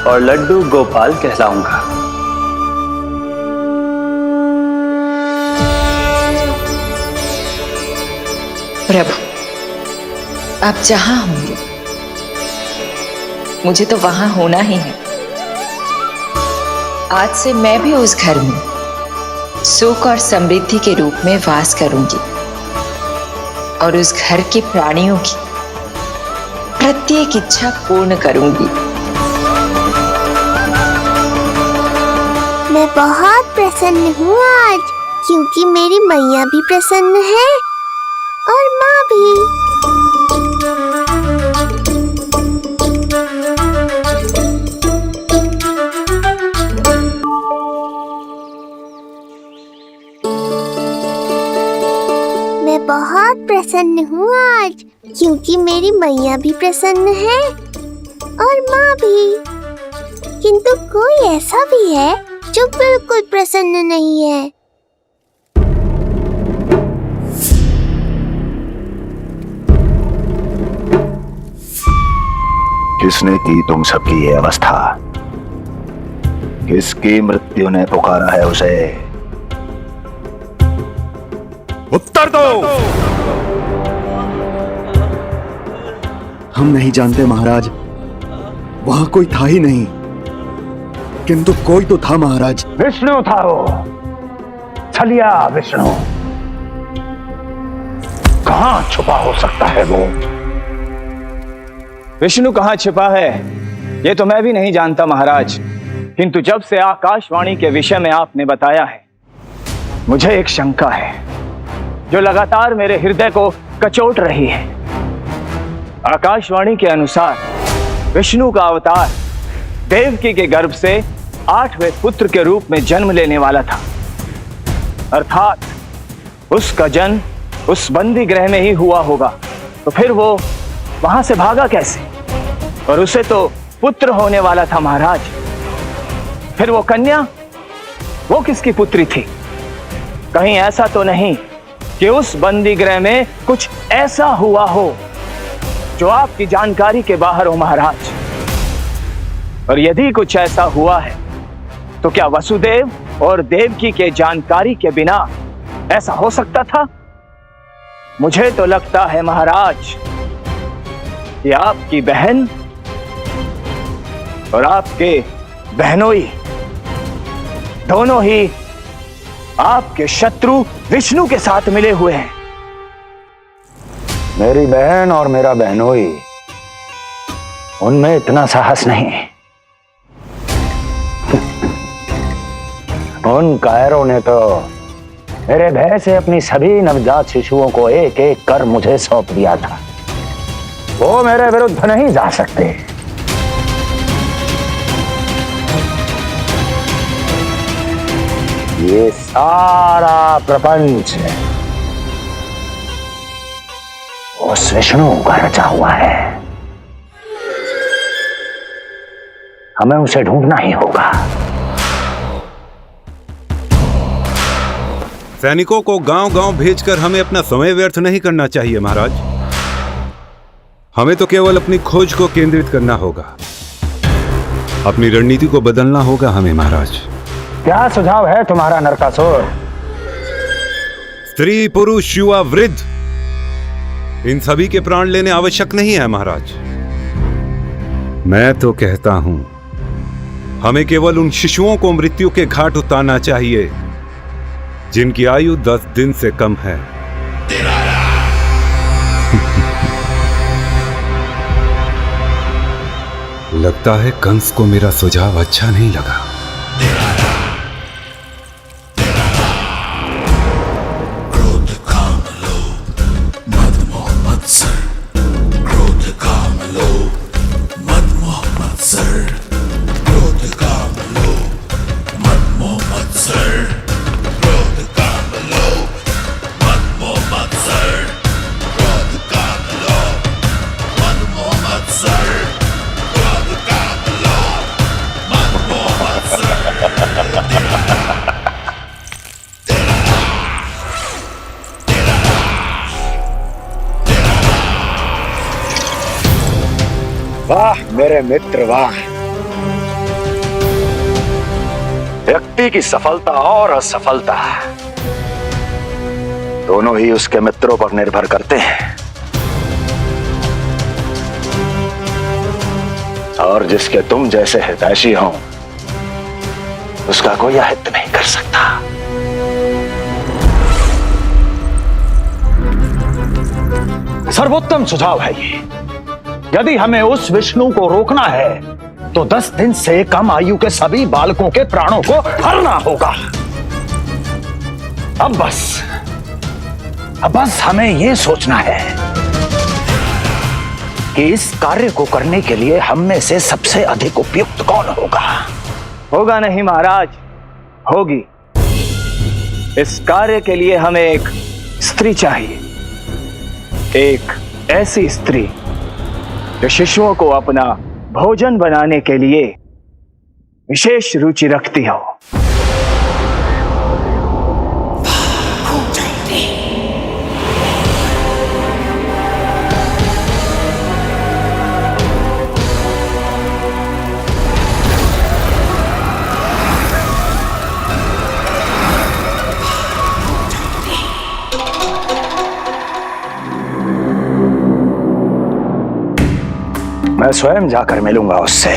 और लड्डू गोपाल कहलाऊंगा। प्रभु, आप जहां होंगे मुझे तो वहां होना ही है। आज से मैं भी उस घर में सुख और समृद्धि के रूप में वास करूंगी और उस घर के प्राणियों की प्रत्येक इच्छा पूर्ण करूंगी। मैं बहुत प्रसन्न हूँ आज, क्योंकि मेरी मैया भी प्रसन्न है और माँ भी। मैं बहुत प्रसन्न हूँ आज, क्योंकि मेरी मैया भी प्रसन्न है और माँ भी। किंतु कोई ऐसा भी है जो बिल्कुल प्रसन्न नहीं है। किसने की तुम सबकी ये अवस्था? किसकी मृत्यु ने पुकारा है उसे? उत्तर दो। हम नहीं जानते महाराज, वहां कोई था ही नहीं। किंतु कोई तो था महाराज। विष्णु था वो, छलिया विष्णु। कहां छुपा हो सकता है वो? विष्णु कहाँ छिपा है ये तो मैं भी नहीं जानता महाराज, किंतु जब से आकाशवाणी के विषय में आपने बताया है, मुझे एक शंका है जो लगातार मेरे हृदय को कचोट रही है। आकाशवाणी के अनुसार विष्णु का अवतार देवकी के गर्भ से 8वें पुत्र के रूप में जन्म लेने वाला था। अर्थात उसका जन्म उस बंदी गृह में ही हुआ होगा। तो फिर वो वहां से भागा कैसे? और उसे तो पुत्र होने वाला था महाराज। फिर वो कन्या, वो किसकी पुत्री थी? कहीं ऐसा तो नहीं कि उस बंदी गृह में कुछ ऐसा हुआ हो जो आपकी जानकारी के बाहर हो महाराज? और यदि कुछ ऐसा हुआ है तो क्या वसुदेव और देवकी के जानकारी के बिना ऐसा हो सकता था? मुझे तो लगता है महाराज कि आपकी बहन और आपके बहनोई दोनों ही आपके शत्रु विष्णु के साथ मिले हुए हैं। मेरी बहन और मेरा बहनोई, उनमें इतना साहस नहीं। उन कायरों ने तो मेरे भय से अपनी सभी नवजात शिशुओं को एक एक कर मुझे सौंप दिया था। वो मेरे विरुद्ध नहीं जा सकते। ये सारा प्रपंच उस विष्णु का रचा हुआ है। हमें उसे ढूंढना ही होगा। सैनिकों को गांव-गांव भेजकर हमें अपना समय व्यर्थ नहीं करना चाहिए महाराज। हमें तो केवल अपनी खोज को केंद्रित करना होगा। अपनी रणनीति को बदलना होगा हमें महाराज। क्या सुझाव है तुम्हारा नरकासुर? स्त्री, पुरुष, युवा, वृद्ध, इन सभी के प्राण लेने आवश्यक नहीं है महाराज। मैं तो कहता हूं हमें केवल उन शिशुओं को मृत्यु के घाट उतारना चाहिए जिनकी आयु 10 दिन से कम है। लगता है कंस को मेरा सुझाव अच्छा नहीं लगा। वाह मेरे मित्र वाह। व्यक्ति की सफलता और असफलता दोनों ही उसके मित्रों पर निर्भर करते हैं, और जिसके तुम जैसे हितैषी हो उसका कोई अहित नहीं कर सकता। सर्वोत्तम सुझाव है ये। यदि हमें उस विष्णु को रोकना है तो 10 दिन से कम आयु के सभी बालकों के प्राणों को हरना होगा। अब बस हमें यह सोचना है कि इस कार्य को करने के लिए हम में से सबसे अधिक उपयुक्त कौन होगा। होगा नहीं महाराज, होगी। इस कार्य के लिए हमें एक स्त्री चाहिए, एक ऐसी स्त्री जो शिशुओं को अपना भोजन बनाने के लिए विशेष रुचि रखती हो। मैं स्वयं जाकर मिलूंगा उससे।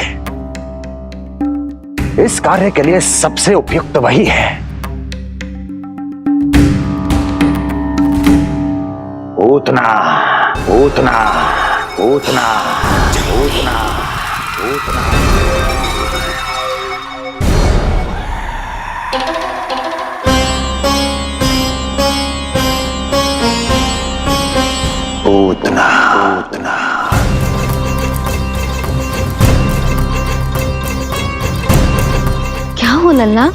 इस कार्य के लिए सबसे उपयुक्त वही है। पूतना पूतना पूतना पूतना पूतना। पूतना पूतना। क्या हो लल्ला,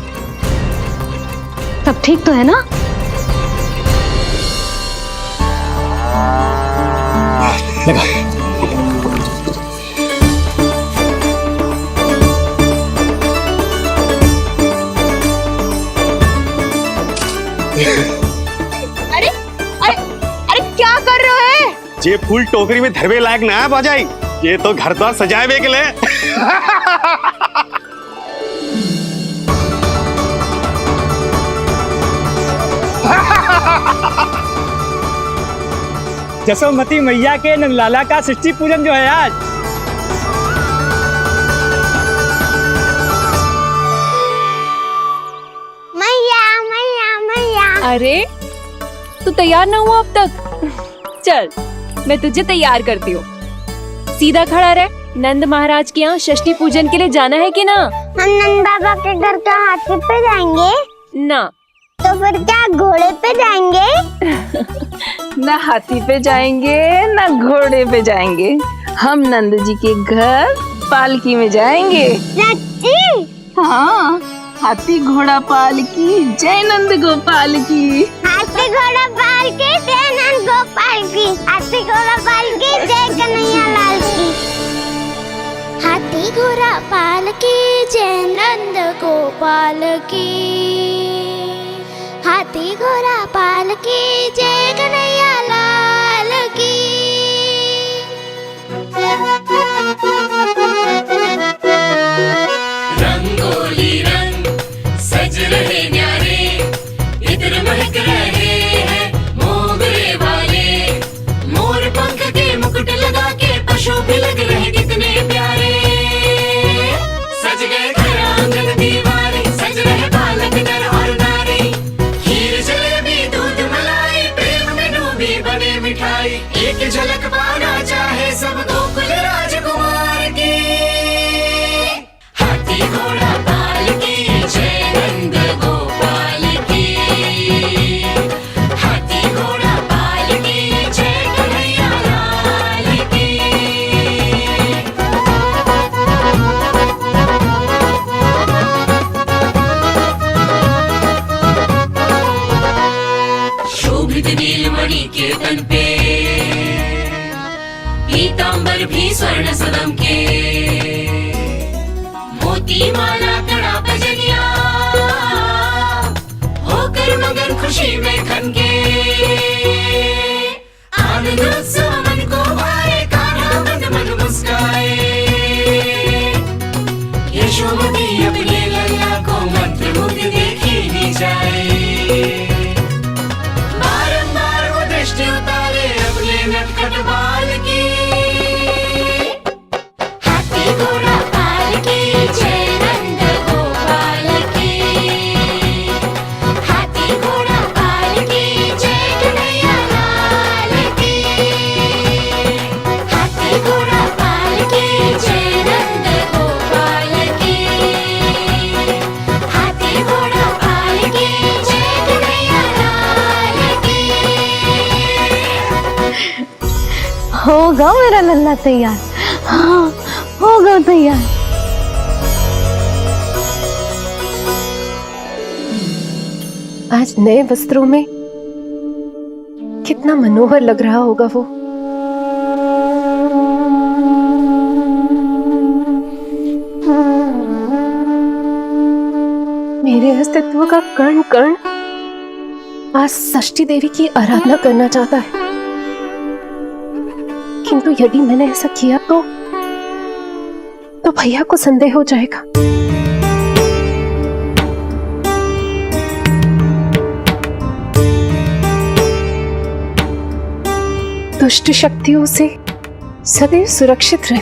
सब ठीक तो है ना? अरे अरे अरे क्या कर रहे हो? ये फूल टोकरी में धरवे लायक ना है बाजाई, ये तो घर द्वार सजाए के लिए। यशोमती मैया के नंदलाला का षष्ठी पूजन जो है आज। मैया मैया मैया। अरे तू तैयार ना हुआ अब तक? चल मैं तुझे तैयार करती हूँ। सीधा खड़ा रह। नंद महाराज के यहाँ षष्ठी पूजन के लिए जाना है कि ना? हम नंद बाबा के घर का हाथी पे जाएंगे ना। तो फिर क्या घोड़े पे जाएंगे? ना हाथी पे जाएंगे ना घोड़े पे जाएंगे, हम नंद जी के घर पालकी में जाएंगे। सच्ची? हाँ, हाथी घोड़ा पालकी जय नंद गोपाल की। हाथी घोड़ा पालकी जय नंद गोपाल की। हाथी घोड़ा पालकी जय कन्हैया लाल की। हाथी घोड़ा पालकी जय नंद गोपाल की। हाथी घोड़ा पालकी जय कन्हैया लाल की। रंगोली रंग सज रहे न्यारे, इत्र महक रहे हैं मोगरे वाले। मोर पंख के मुकुट लगा के पशु भी लग रहे कितने प्यारे। सज गए घर आंगन दीवारे, सज रहे बालक नर और नारी। खीर जलेबी दूध मलाई, प्रेम में डूबी बने मिठाई। एक झलक पाना चाहे सब गोकुल राजकुमार की। हाथी घोड़ा पालकी जय नंद गोपाल की। हाथी घोड़ा पालकी जय कन्हैया लाल की। शोभित नीलमणि के तन पे, पीतांबर भी स्वर्ण सदम के। मोती माला कड़ा बजनिया, होकर मगन खुशी में खनके। आनंद उत्सव मन को भाए, कान्हा मन मन मुस्काए। यशोमती अपने लल्ला को मंत्रमुग्ध देखी ही जाए। बारंबार वो दृष्टि उतारे अपने नटखट बाल की। हाथी घोड़ा पालकी जय नंद गोपाल की। हाथी घोड़ा पालकी जय कन्हैया लाल की। हाथी घोड़ा पालकी जय नंद गोपाल की। हाथी घोड़ा पालकी जय कन्हैया लाल की। होगा मेरा लल्ला तैयार। हाँ होगा तैयार। आज नए वस्त्रों में कितना मनोहर लग रहा होगा वो। मेरे अस्तित्व का कण कण आज षष्ठी देवी की आराधना करना चाहता है। किंतु यदि मैंने ऐसा किया तो भैया को संदेह हो जाएगा। दुष्ट शक्तियों से सदैव सुरक्षित रहे,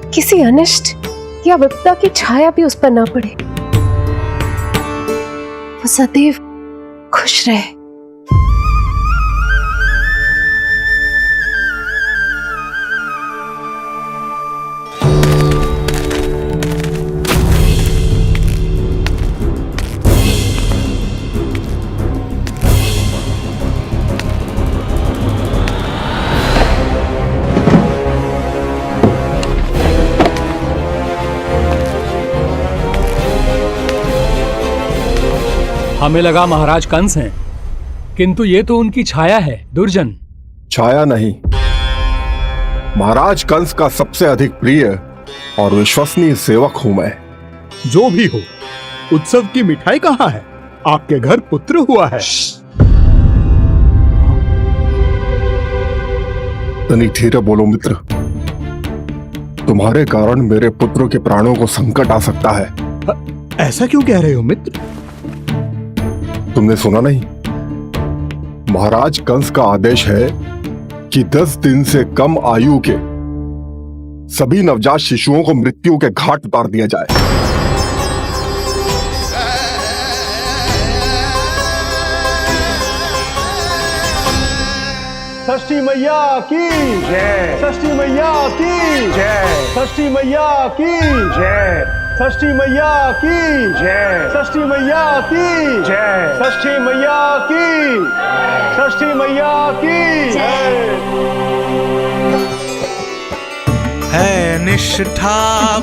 किसी अनिष्ट या विपदा की छाया भी उस पर ना पड़े। वो सदैव खुश रहे। हमें लगा महाराज कंस हैं, किंतु ये तो उनकी छाया है। दुर्जन छाया नहीं, महाराज कंस का सबसे अधिक प्रिय और विश्वसनीय सेवक हूं मैं। जो भी हो, उत्सव की मिठाई कहाँ है? आपके घर पुत्र हुआ है। तनी धीरे बोलो मित्र, तुम्हारे कारण मेरे पुत्रों के प्राणों को संकट आ सकता है। ऐसा क्यों कह रहे हो मित्र? तुमने सुना नहीं? महाराज कंस का आदेश है कि 10 दिन से कम आयु के सभी नवजात शिशुओं को मृत्यु के घाट उतार दिया जाए। षष्ठी मैया की जय, षष्ठी मैया की जय, षष्ठी मैया की जय, षष्ठी मैया की जय, षष्ठी मैया की जय, षष्ठी मैया की, षष्ठी मैया की जय। है निष्ठा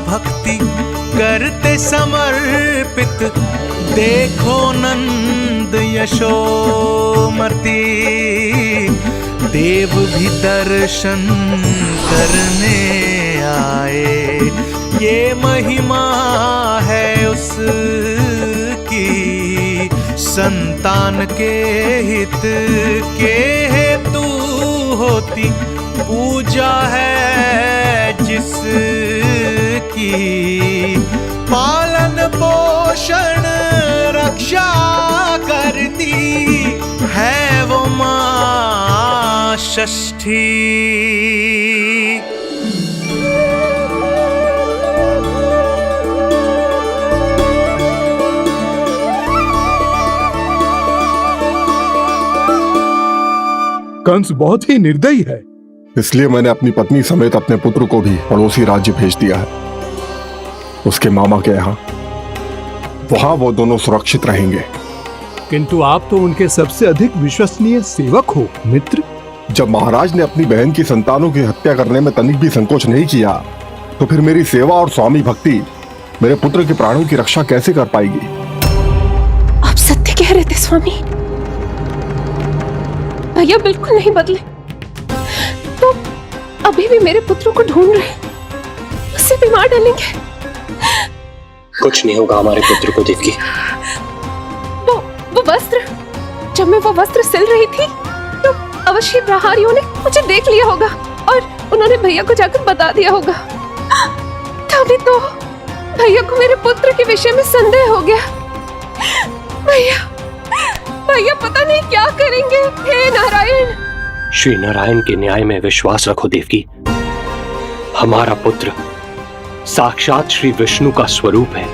भक्ति करते समर्पित, देखो नंद यशोमती, देव भी दर्शन करने आए। ये महिमा है उसकी, संतान के हित के हेतु होती पूजा है जिसकी, पालन पोषण रक्षा करती है वो माँ षष्ठी। कंस बहुत ही निर्दयी है, इसलिए मैंने अपनी पत्नी समेत अपने पुत्र को भी पड़ोसी राज्य भेज दिया है, उसके मामा के यहाँ। वहां वो दोनों सुरक्षित रहेंगे। किंतु आप तो उनके सबसे अधिक विश्वसनीय सेवक हो मित्र। जब महाराज ने अपनी बहन की संतानों की हत्या करने में तनिक भी संकोच नहीं किया, तो फिर मेरी सेवा और स्वामी भक्ति मेरे पुत्र के प्राणों की रक्षा कैसे कर पाएगी? आप सत्य कह रहे थे स्वामी, भैया बिल्कुल नहीं बदले, तो अभी भी मेरे पुत्र को ढूंढ रहे, उससे भी मार डालेंगे। कुछ नहीं होगा हमारे पुत्र को देवकी। वो वस्त्र, जब मैं वो वस्त्र सिल रही थी तो अवश्य प्रहारियों ने मुझे देख लिया होगा और उन्होंने भैया को जाकर बता दिया होगा। तभी तो भैया को मेरे पुत्र के विषय में संदेह हो गया। भैया पता नहीं क्या करेंगे। हे नारायण। श्री नारायण के न्याय में विश्वास रखो देवकी। हमारा पुत्र साक्षात श्री विष्णु का स्वरूप है।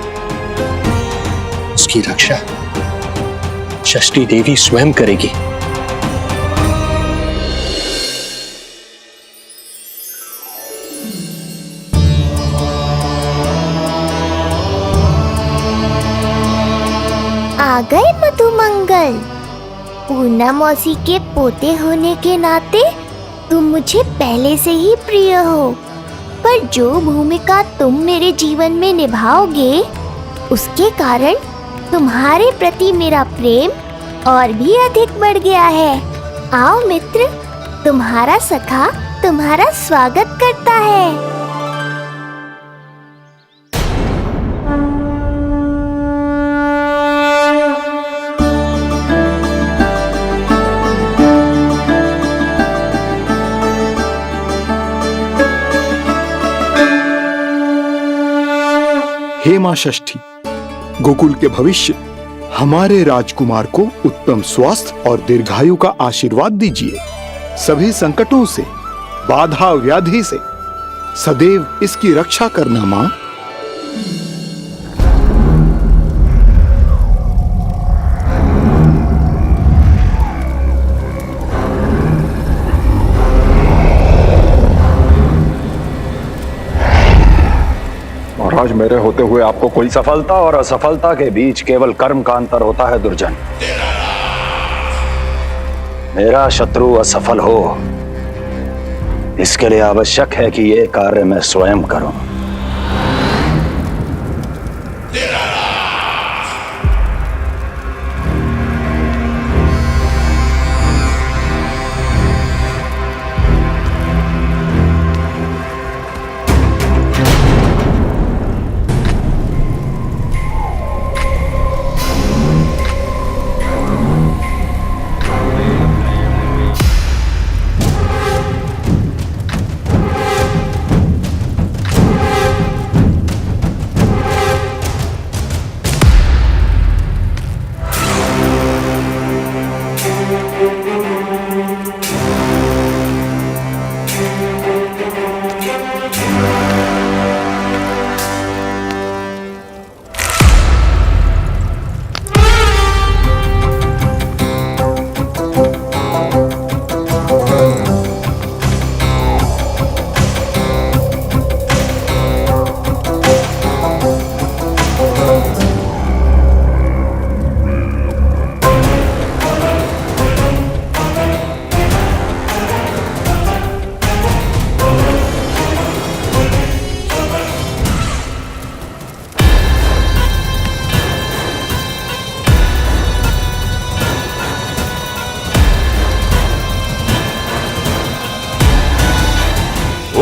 उसकी रक्षा षष्ठी देवी स्वयं करेगी। आ गए मधुमंगल। पूर्णा मौसी के पोते होने के नाते तुम मुझे पहले से ही प्रिय हो, पर जो भूमिका तुम मेरे जीवन में निभाओगे उसके कारण तुम्हारे प्रति मेरा प्रेम और भी अधिक बढ़ गया है। आओ मित्र, तुम्हारा सखा तुम्हारा स्वागत करता है। हे मां षष्ठी, गोकुल के भविष्य हमारे राजकुमार को उत्तम स्वास्थ्य और दीर्घायु का आशीर्वाद दीजिए। सभी संकटों से, बाधा व्याधि से सदैव इसकी रक्षा करना मां। महाराज, मेरे होते हुए आपको कोई सफलता और असफलता के बीच केवल कर्म का अंतर होता है दुर्जन। मेरा शत्रु असफल हो, इसके लिए आवश्यक है कि ये कार्य मैं स्वयं करूं।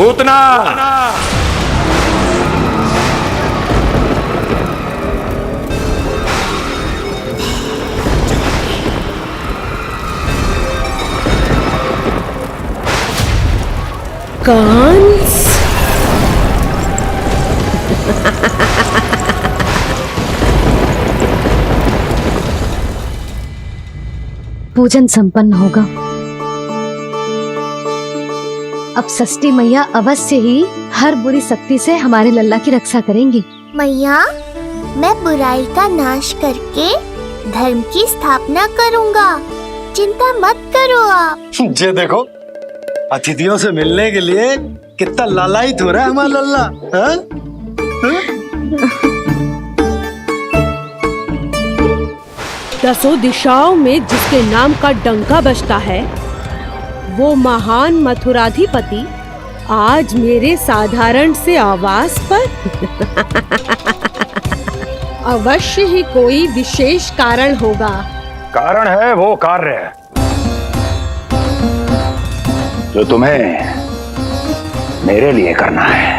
पूतना, कंस, पूजन संपन्न होगा। अब षष्ठी मैया अवश्य ही हर बुरी शक्ति से हमारे लल्ला की रक्षा करेंगी। मैया, मैं बुराई का नाश करके धर्म की स्थापना करूंगा, चिंता मत करो आप। ये देखो, अतिथियों से मिलने के लिए कितना लालायित हो रहा है हमारा लल्ला। हाँ? दसों दिशाओं में जिसके नाम का डंका बजता है, वो महान मथुराधिपति आज मेरे साधारण से आवास पर अवश्य ही कोई विशेष कारण होगा। कारण है वो कार्य जो तुम्हें मेरे लिए करना है।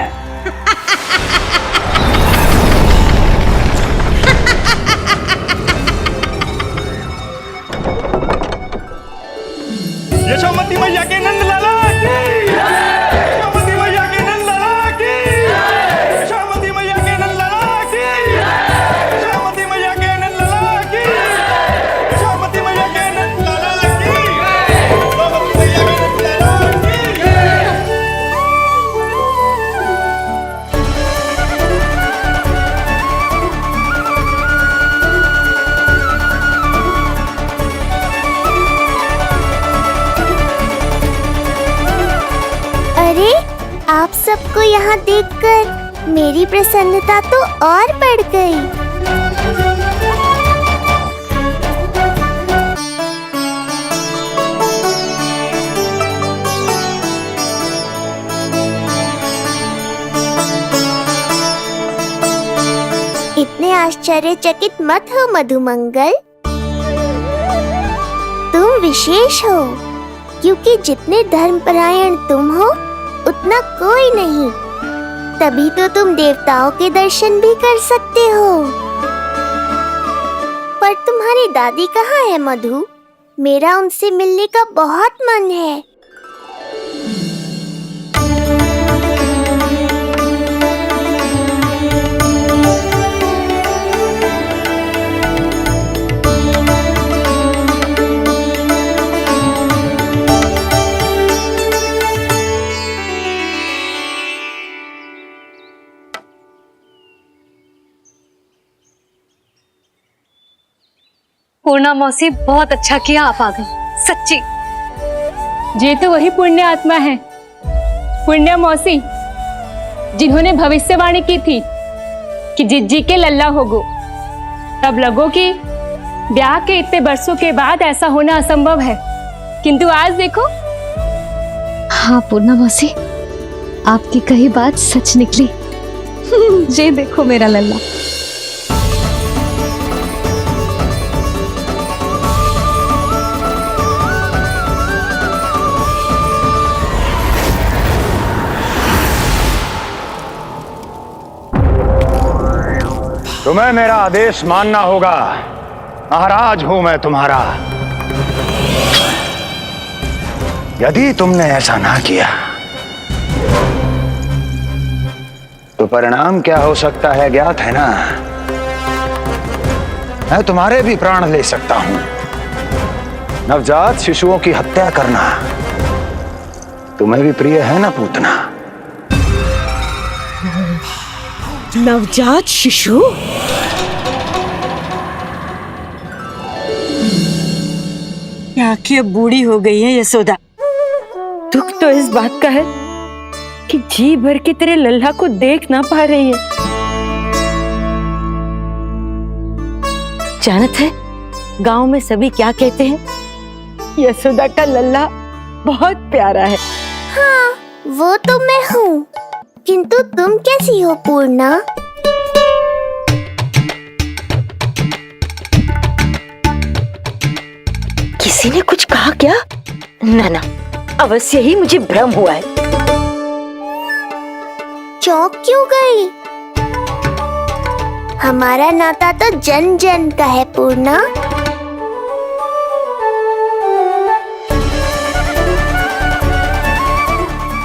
यशोमती मैया के नंद लाला की, यशोमती मैया के नंद लाला की, यशोमती मैया के नंद लाला की, यशोमती मैया के नंद लाला की, यशोमती मैया के नंद लाला की, यशोमती मैया के नंद लाला की। अरे, आप सबको यहाँ देखकर मेरी प्रसन्नता तो और बढ़ गई। इतने आश्चर्यचकित मत हो मधुमंगल, तुम विशेष हो, क्योंकि जितने धर्मपरायण तुम हो उतना कोई नहीं। तभी तो तुम देवताओं के दर्शन भी कर सकते हो। पर तुम्हारी दादी कहाँ है मधु? मेरा उनसे मिलने का बहुत मन है। पूर्णा मौसी, बहुत अच्छा किया आप आ गए, सच्ची। ये तो वही पुण्य आत्मा है, पुण्य मौसी, जिन्होंने भविष्यवाणी की थी कि जिज्जी के लल्ला होगो। तब लगो कि ब्याह के इतने बरसों के बाद ऐसा होना असंभव है, किंतु आज देखो। हाँ पूर्णा मौसी, आपकी कही बात सच निकली। ये देखो मेरा लल्ला। तुम्हें मेरा आदेश मानना होगा, महाराज हूं मैं तुम्हारा। यदि तुमने ऐसा ना किया तो परिणाम क्या हो सकता है ज्ञात है ना? मैं तुम्हारे भी प्राण ले सकता हूं। नवजात शिशुओं की हत्या करना तुम्हें भी प्रिय है ना पूतना? नवजात शिशु? आंखें अब बूढ़ी हो गई है यशोदा। दुख तो इस बात का है कि जी भर के तेरे लल्ला को देख ना पा रही है। जानत है गांव में सभी क्या कहते हैं? यशोदा का लल्ला बहुत प्यारा है। हाँ, वो तो मैं हूँ, किंतु तुम कैसी हो पूर्णा? किसी ने कुछ कहा क्या? ना ना, अवश्य ही मुझे भ्रम हुआ है। चौंक क्यों गई? हमारा नाता तो जन जन का है पूर्णा।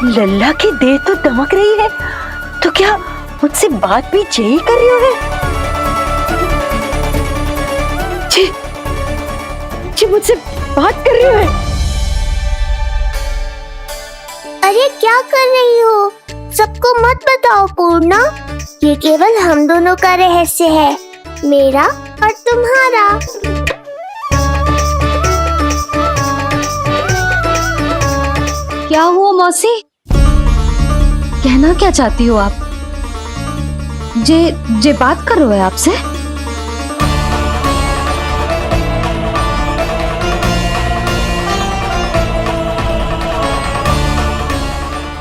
लल्ला की देह तो दमक रही है, तो क्या मुझसे बात भी यही कर रही हो? जी मुझसे बात कर रही हो? अरे क्या कर रही हो? सबको मत बताओ पूर्णा, ये केवल हम दोनों का रहस्य है, मेरा और तुम्हारा। क्या हुआ मौसी? कहना क्या चाहती हो आप? जे बात कर रहे हो आपसे?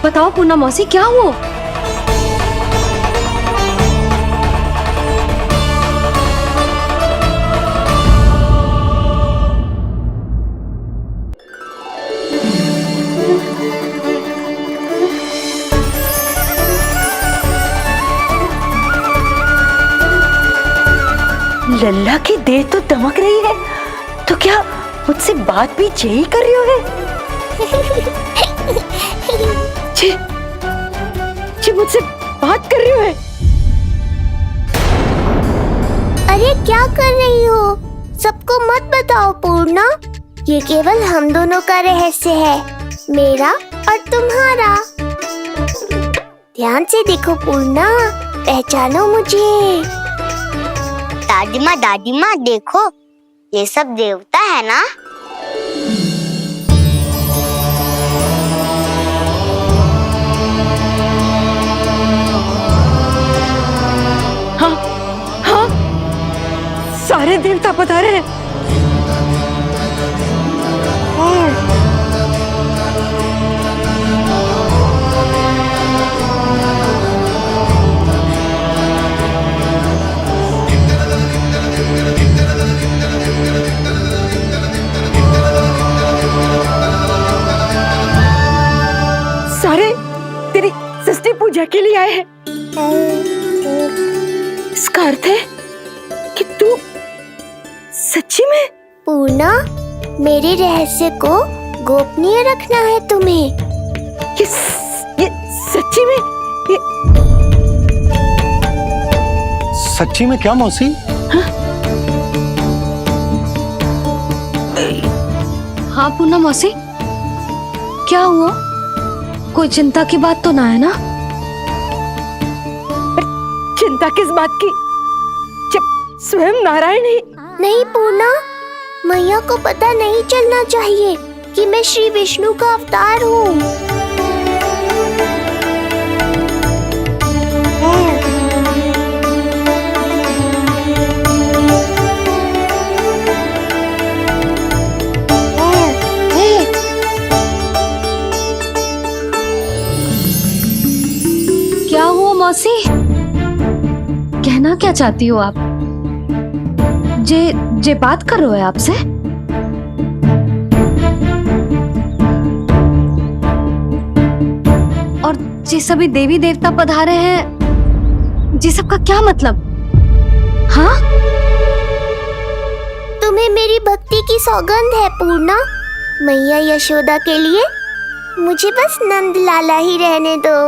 बताओ पूर्णा मौसी, क्या हुआ? लल्ला की देह तो दमक रही है, तो क्या मुझसे बात भी यही कर रही हो? जी मुझसे बात कर रही हो? अरे क्या कर रही हो? सबको मत बताओ पूर्णा, ये केवल हम दोनों का रहस्य है, मेरा और तुम्हारा। ध्यान से देखो पूर्णा, पहचानो मुझे। दादी माँ देखो, ये सब देवता है ना? हाँ हाँ, सारे देवता पधारे हैं। सारे तेरी षष्ठी पूजा के लिए आए हैं। इसका अर्थ है कि तू सच्ची में? पूर्णा, मेरे रहस्य को गोपनीय रखना है तुम्हें। ये सच्ची में? सच्ची में क्या मौसी? हाँ पूर्णा मौसी, क्या हुआ? कोई चिंता की बात तो ना है ना? चिंता किस बात की, जब स्वयं नारायण ही। नहीं पूर्णा, मैया को पता नहीं चलना चाहिए कि मैं श्री विष्णु का अवतार हूँ। क्या हुआ मौसी? कहना क्या चाहती हो आप? जे बात कर रहे हो आपसे? और जे सभी देवी देवता पधारे हैं, जी सबका क्या मतलब? हाँ? तुम्हें मेरी भक्ति की सौगंध है पूर्णा। मैया यशोदा के लिए मुझे बस नंद लाला ही रहने दो।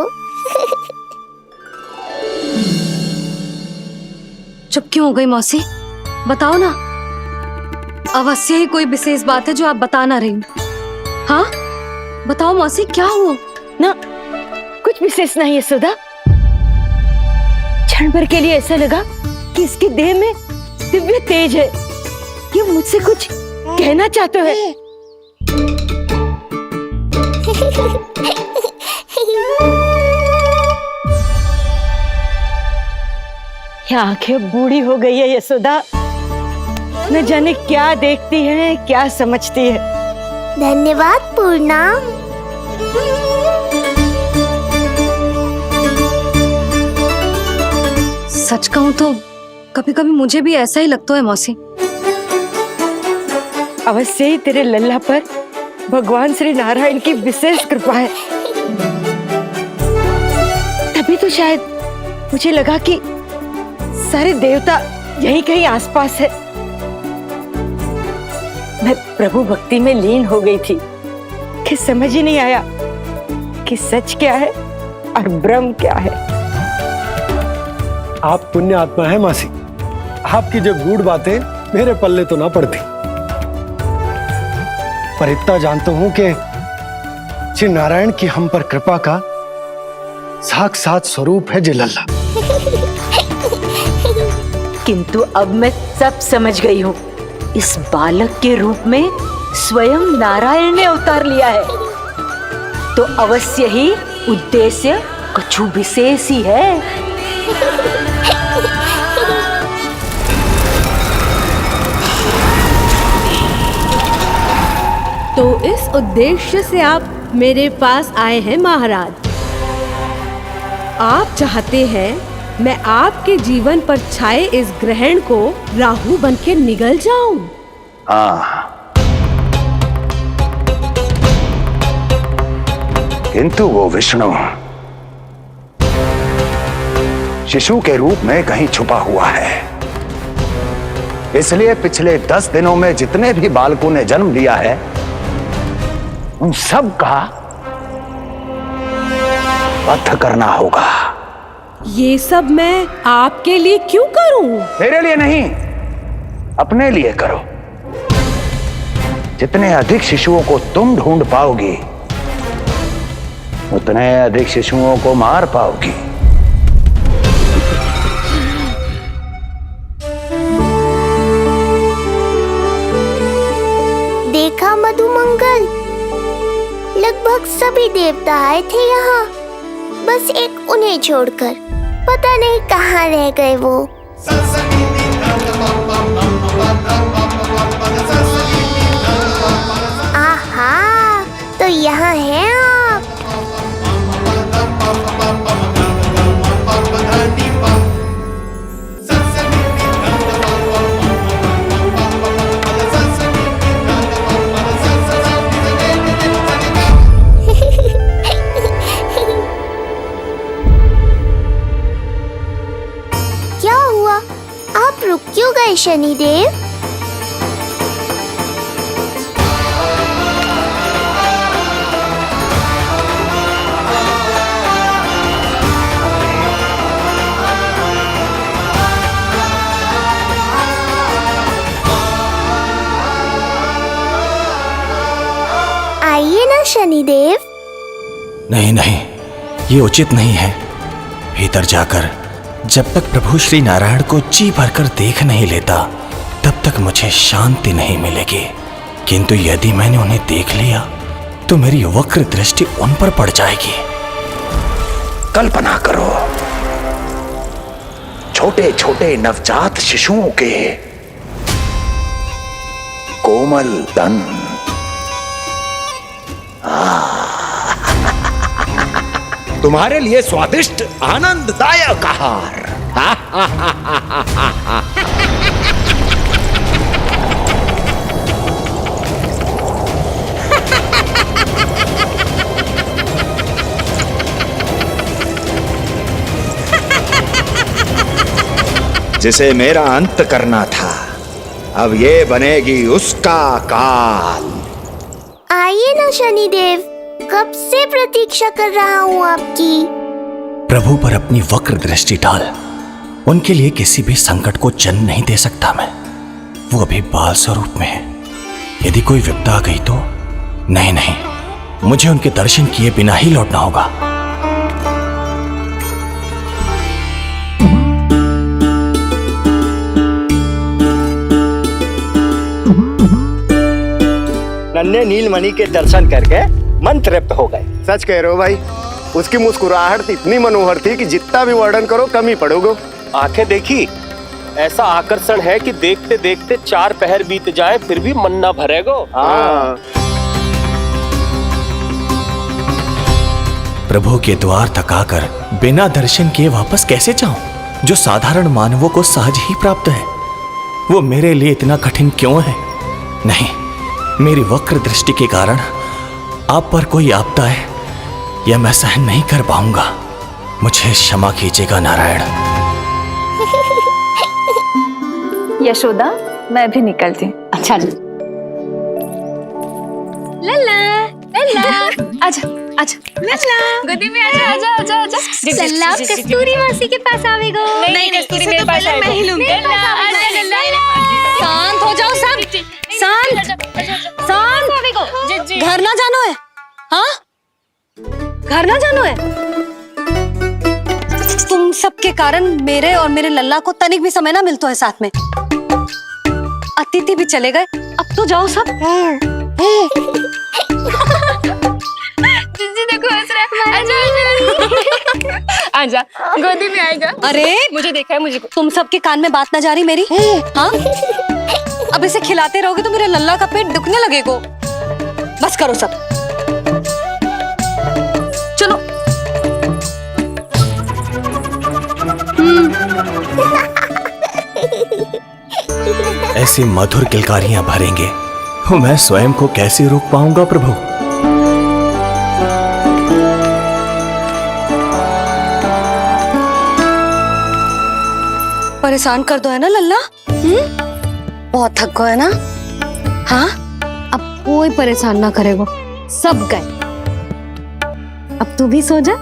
चुप क्यों हो गई मौसी? बताओ ना, अवश्य ही कोई विशेष बात है जो आप बता ना रही। हाँ बताओ मौसी, क्या हुआ? ना कुछ विशेष नहीं है सुधा। क्षण भर के लिए ऐसा लगा कि इसकी देह में दिव्य तेज है, ये मुझसे कुछ कहना चाहते हैं। ये आंखें बूढ़ी हो गई है यशोदा, न जाने क्या देखती है, क्या समझती है। धन्यवाद पूर्णा। सच कहूं तो कभी कभी मुझे भी ऐसा ही लगता है मौसी। अवश्य ही तेरे लल्ला पर भगवान श्री नारायण की विशेष कृपा है, तभी तो शायद मुझे लगा कि सारे देवता यहीं कहीं आसपास है। मैं प्रभु भक्ति में लीन हो गई थी कि समझ ही नहीं आया कि सच क्या है और ब्रह्म क्या है। आप पुण्य आत्मा है मासी, आपकी जब गूढ़ बातें मेरे पल्ले तो ना पड़ती, पर इतना जानता हूं कि श्री नारायण की हम पर कृपा का साक्षात स्वरूप है जी लल्ला। किंतु अब मैं सब समझ गई हूँ। इस बालक के रूप में स्वयं नारायण ने अवतार लिया है, तो अवश्य ही उद्देश्य कुछ विशेष ही है। तो इस उद्देश्य से आप मेरे पास आए हैं महाराज। आप चाहते हैं मैं आपके जीवन पर छाए इस ग्रहण को राहु बनके निगल जाऊं? किंतु वो विष्णु शिशु के रूप में कहीं छुपा हुआ है, इसलिए पिछले 10 दिनों में जितने भी बालकों ने जन्म लिया है उन सब का वध करना होगा। ये सब मैं आपके लिए क्यों करूं? तेरे लिए नहीं, अपने लिए करो। जितने अधिक शिशुओं को तुम ढूंढ पाओगी उतने अधिक शिशुओं को मार पाओगी। देखा मधुमंगल, लगभग सभी देवता आए थे यहाँ, बस एक उन्हें छोड़कर। पता नहीं कहाँ रह गए वो। आहा, तो यहाँ हैं आप। क्या हुआ? आप रुक क्यों गए शनिदेव? आइए ना शनिदेव। नहीं नहीं, ये उचित नहीं है। भीतर जाकर जब तक प्रभु श्री नारायण को जी भरकर देख नहीं लेता तब तक मुझे शांति नहीं मिलेगी। किंतु यदि मैंने उन्हें देख लिया तो मेरी वक्र दृष्टि उन पर पड़ जाएगी। कल्पना करो, छोटे छोटे नवजात शिशुओं के कोमल तन, तुम्हारे लिए स्वादिष्ट आनंददायक आहार। जिसे मेरा अंत करना था, अब ये बनेगी उसका काल। आइए ना शनिदेव, कब से प्रतीक्षा कर रहा हूँ आपकी। प्रभु पर अपनी वक्र दृष्टि डाल। उनके लिए किसी भी संकट को जन्म नहीं दे सकता मैं। वो अभी बाल स्वरूप में है। यदि कोई विपदा आ गई तो नहीं नहीं, मुझे उनके दर्शन किए बिना ही लौटना होगा। नन्हे नीलमणि के दर्शन करके मन तृप्त हो गए। सच कह रहे हो भाई, उसकी मुस्कुराहट इतनी मनोहर थी कि जितना भी वर्णन करो कम ही पड़ोगे। आंखें देखी, ऐसा आकर्षण है कि देखते देखते 4 पहर बीत जाए फिर भी मन ना भरेगो। प्रभु के द्वार तक आकर बिना दर्शन किए वापस कैसे जाऊं, जो साधारण मानवों को सहज ही प्राप्त है। वो मेरे लिए इतना कठिन क्यों है? नहीं, मेरी वक्र दृष्टि के कारण आप पर कोई आपदा है यह मैं सहन नहीं कर पाऊंगा। मुझे क्षमा कीजिएगा नारायण। यशोदा, मैं भी निकलती हूँ। अच्छा जी। लल्ला, लल्ला, आजा, आजा, लल्ला, गोदी में आजा, आजा, आजा, आजा। लल्ला, कस्तूरी मासी के पास आवेगा। नहीं, कस्तूरी मेरे पास आएगा। मैं ही लूंगी। शांत हो जाओ सब, शांत, शांत। घर ना जानो है, हाँ? घर ना जानो है? तुम सबके कारण मेरे और मेरे लल्ला को तनिक भी समय ना मिलता है साथ में। अतिथि भी चले गए, अब तो जाओ सब। जीजी देखो हंस रहा है। आजा, आजा, गोदी में आएगा। अरे मुझे देखा है, मुझे। तुम सबके कान में बात ना जा रही मेरी, हाँ? अब इसे खिलाते रहोगे तो मेरे लल्ला का पेट दुखने लगेगा। बस करो सब, चलो। ऐसी मधुर किलकारियां भरेंगे तो मैं स्वयं को कैसे रोक पाऊंगा प्रभु। परेशान कर दो है ना लल्ला? बहुत थक गए ना? हाँ, अब कोई परेशान ना करेगा, सब गए। अब तू भी सो जा।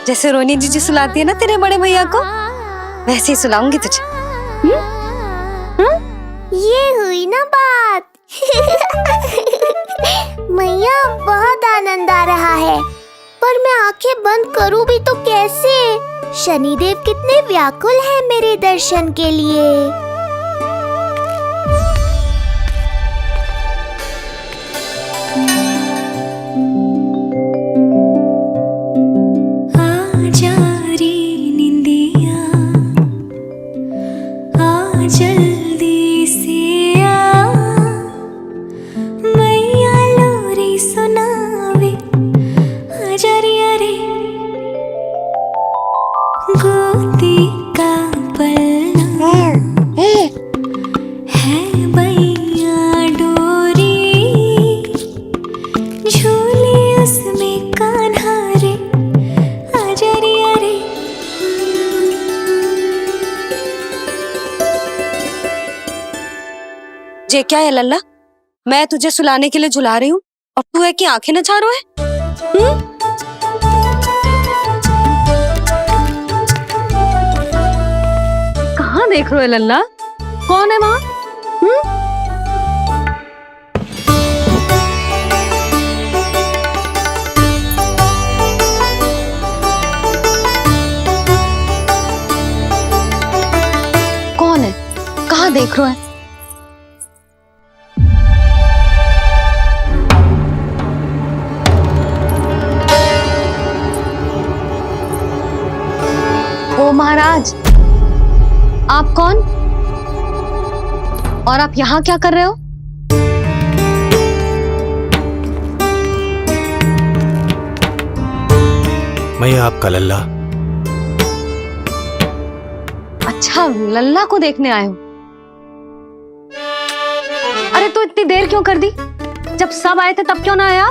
जैसे रोनी जीजी सुलाती है ना तेरे बड़े भैया को, वैसे ही सुलाऊंगी तुझे। ये हुई ना बात। मैया, बहुत आनंद आ रहा है, पर मैं आंखें बंद करूं भी तो कैसे? शनिदेव कितने व्याकुल हैं मेरे दर्शन के लिए। ये क्या है लल्ला? मैं तुझे सुलाने के लिए झुला रही हूँ और तू है कि आंखें नचा रहा है? कहाँ देख रहे हो लल्ला? कौन है वहाँ? कौन है? कहाँ देख रहे हो? ओ महाराज, आप कौन? और आप यहाँ क्या कर रहे हो? मैं आपका लल्ला। अच्छा, लल्ला को देखने आए हो? अरे तो इतनी देर क्यों कर दी? जब सब आए थे तब क्यों ना आया?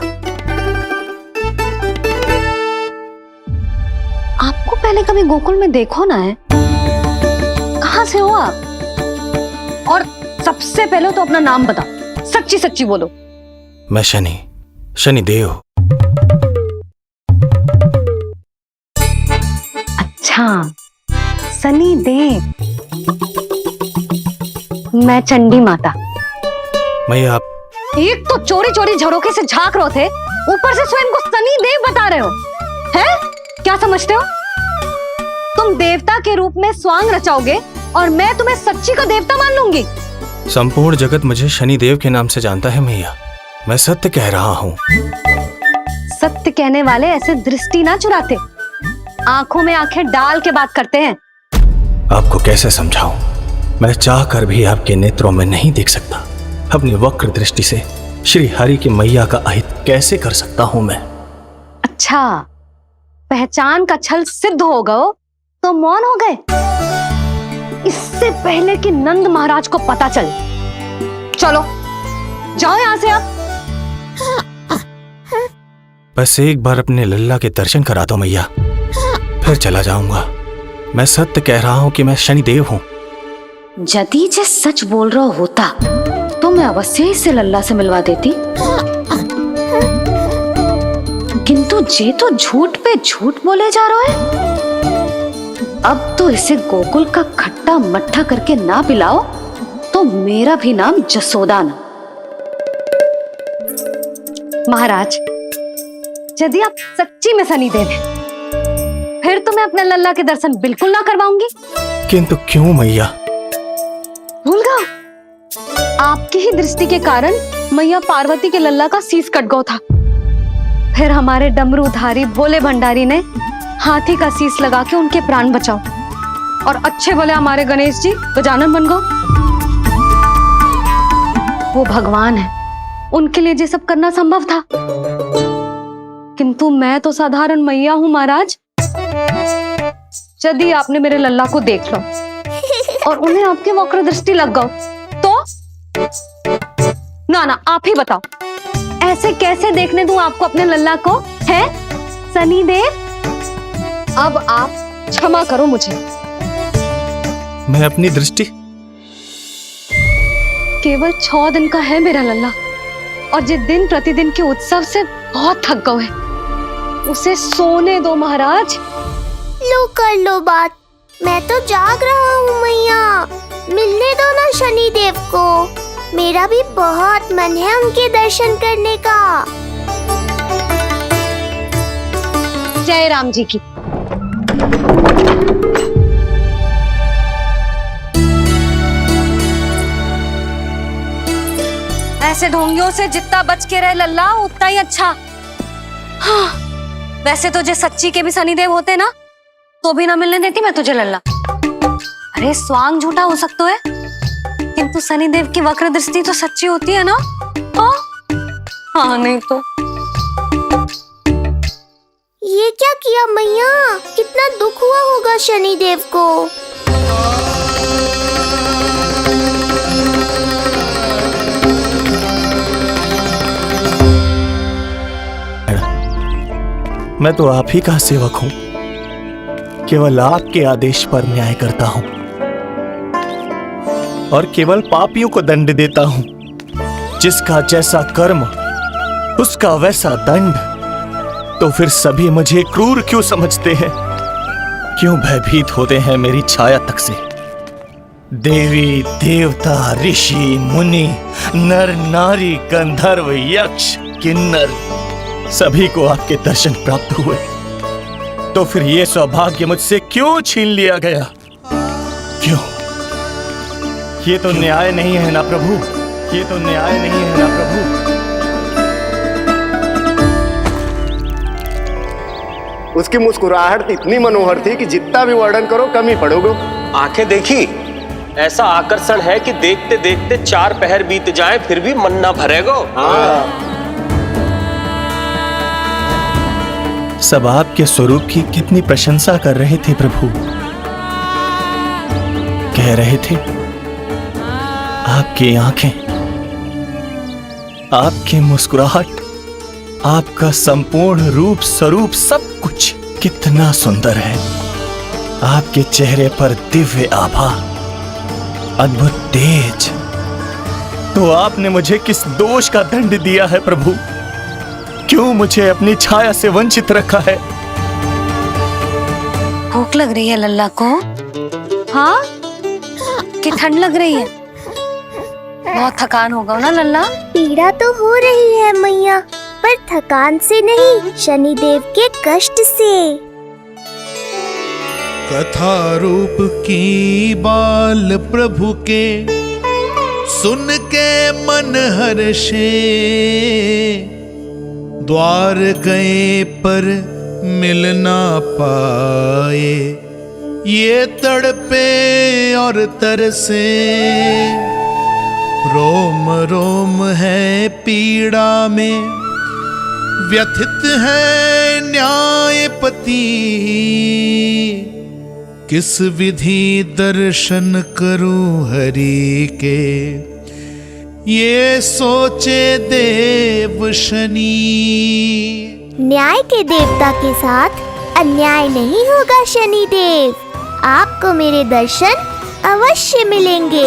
आपको पहले कभी गोकुल में देखो ना है? कहाँ से हो आप? और सबसे पहले तो अपना नाम बताओ, सच्ची सच्ची बोलो। मैं शनिदेव। अच्छा, शनिदेव। मैं चंडी माता। मैं आप एक तो चोरी चोरी झरोखे से झांक रहे थे, ऊपर से स्वयं को शनिदेव बता रहे हो, हैं? क्या समझते हो? तुम देवता के रूप में स्वांग रचाओगे और मैं तुम्हें सच्ची का देवता मान लूंगी। संपूर्ण जगत मुझे शनिदेव के नाम से जानता है मैया। मैं सत्य कह रहा हूँ। सत्य कहने वाले ऐसे दृष्टि ना चुराते, आंखों में आंखें डाल के बात करते हैं। आपको कैसे समझाऊं? मैं चाहकर भी आपके नेत्रों में नहीं देख सकता। अपनी वक्र दृष्टि से श्री हरि की मैया का अहित कैसे कर सकता हूं मैं? अच्छा, पहचान का छल सिद्ध हो गया तो मौन हो गए? इससे पहले कि नंद महाराज को पता चले। चलो जाओ यहां से आप। बस एक बार अपने लल्ला के दर्शन करा दो मैया, फिर चला जाऊंगा। मैं सत्य कह रहा हूं कि मैं शनिदेव हूं। यदि जे सच बोल रहा होता तो मैं अवश्य ही इसे लल्ला से मिलवा देती, किंतु जे तो झूठ पे झूठ बोले जा रहा है। अब तो इसे गोकुल का खट्टा मट्ठा करके ना पिलाओ तो मेरा भी नाम जसोदा ना। महाराज, यदि आप सच्ची में शनिदेव हैं, फिर तो मैं अपने लल्ला के दर्शन बिल्कुल ना करवाऊंगी। किंतु क्यों मैया? भूल गया, आपकी ही दृष्टि के कारण मैया पार्वती के लल्ला का शीश कट गया था। फिर हमारे डमरूधारी भोले भंडारी ने हाथी का शीश लगा के उनके प्राण बचाओ, और अच्छे भले हमारे गणेश जी गजानन बन गए। वो भगवान है, उनके लिए ये सब करना संभव था, किंतु मैं तो साधारण मैया हूं महाराज। यदि आपने मेरे लल्ला को देख लो और उन्हें आपकी वक्र दृष्टि लग गई तो ना आप ही बताओ, ऐसे कैसे देखने दूं आपको अपने लल्ला को? है शनिदेव, अब आप क्षमा करो मुझे। मैं अपनी दृष्टि? केवल 6 दिन का है मेरा लल्ला, और जिस दिन प्रतिदिन के उत्सव से बहुत थक गए हैं, उसे सोने दो महाराज। लो कर लो बात, मैं तो जाग रहा हूँ मैया, मिलने दो ना शनिदेव को। मेरा भी बहुत मन है उनके दर्शन करने का। जय राम जी की। ऐसे ढोंगियों से जितना बच के रहे लल्ला उतना ही अच्छा। हाँ, वैसे तो जे सच्ची के भी शनिदेव होते ना तो भी ना मिलने देती मैं तुझे लल्ला। अरे स्वांग झूठा हो सकता है, किंतु शनिदेव की वक्र दृष्टि तो सच्ची होती है ना। हाँ नहीं तो। ये क्या किया मैया, कितना दुख हुआ होगा शनिदेव को। मैं तो आप ही का सेवक हूं, केवल आपके आदेश पर न्याय करता हूं और केवल पापियों को दंड देता हूं। जिसका जैसा कर्म उसका वैसा दंड। तो फिर सभी मुझे क्रूर क्यों समझते हैं? क्यों भयभीत होते हैं मेरी छाया तक से? देवी देवता ऋषि मुनि नर नारी गंधर्व यक्ष किन्नर सभी को आपके दर्शन प्राप्त हुए, तो फिर ये सौभाग्य मुझसे क्यों छीन लिया गया? क्यों? ये तो न्याय नहीं है ना प्रभु, ये तो न्याय नहीं है ना प्रभु। उसकी मुस्कुराहट इतनी मनोहर थी कि जितना भी वर्णन करो कम ही पड़ोगे। आंखें देखी, ऐसा आकर्षण है कि देखते देखते 4 पहर बीत जाए फिर भी मन ना भरेगो। सब आपके स्वरूप की कितनी प्रशंसा कर रहे थे प्रभु। कह रहे थे आपकी आंखें, आपकी मुस्कुराहट, आपका संपूर्ण रूप स्वरूप सब कुछ कितना सुंदर है। आपके चेहरे पर दिव्य आभा, अद्भुत तेज। तो आपने मुझे किस दोष का दंड दिया है प्रभु? क्यों मुझे अपनी छाया से वंचित रखा है? भूख लग रही है लल्ला को? हाँ, कि ठंड लग रही है? बहुत थकान होगा ना लल्ला? पीड़ा तो हो रही है मैया, पर थकान से नहीं, शनिदेव के कष्ट से। कथा रूप की बाल प्रभु के सुन के मन हर्षे, द्वार गए पर मिल ना पाए, ये तड़पे और तरसे, रोम रोम है पीड़ा में, व्यथित है न्यायपति, किस विधि दर्शन करूं हरि के, ये सोचे देव शनि। न्याय के देवता के साथ अन्याय नहीं होगा शनिदेव। आपको मेरे दर्शन अवश्य मिलेंगे।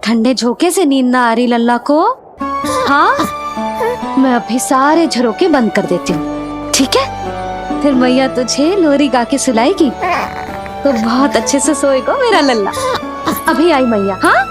ठंडे झोंके से नींद ना आ रही लल्ला को? हाँ, मैं अभी सारे झरोके बंद कर देती हूँ, ठीक है? फिर मैया तुझे लोरी गा के सुलाएगी तो बहुत अच्छे से सोएगा मेरा लल्ला। अभी आई मैया। हाँ,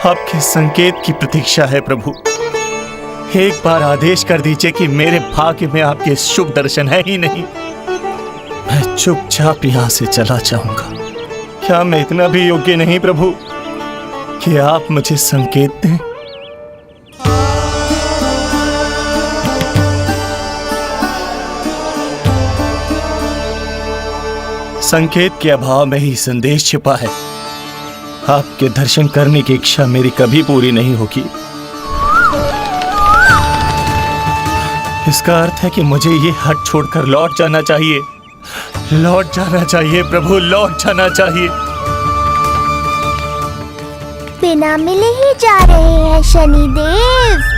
आपके संकेत की प्रतीक्षा है प्रभु। एक बार आदेश कर दीजिए कि मेरे भाग्य में आपके शुभ दर्शन है ही नहीं, मैं चुपचाप यहाँ से चला जाऊंगा। क्या मैं इतना भी योग्य नहीं प्रभु कि आप मुझे संकेत दें? संकेत के अभाव में ही संदेश छिपा है। आपके दर्शन करने की इच्छा मेरी कभी पूरी नहीं होगी। इसका अर्थ है कि मुझे ये हट छोड़कर लौट जाना चाहिए। लौट जाना चाहिए प्रभु, लौट जाना चाहिए। बिना मिले ही जा रहे हैं शनिदेव।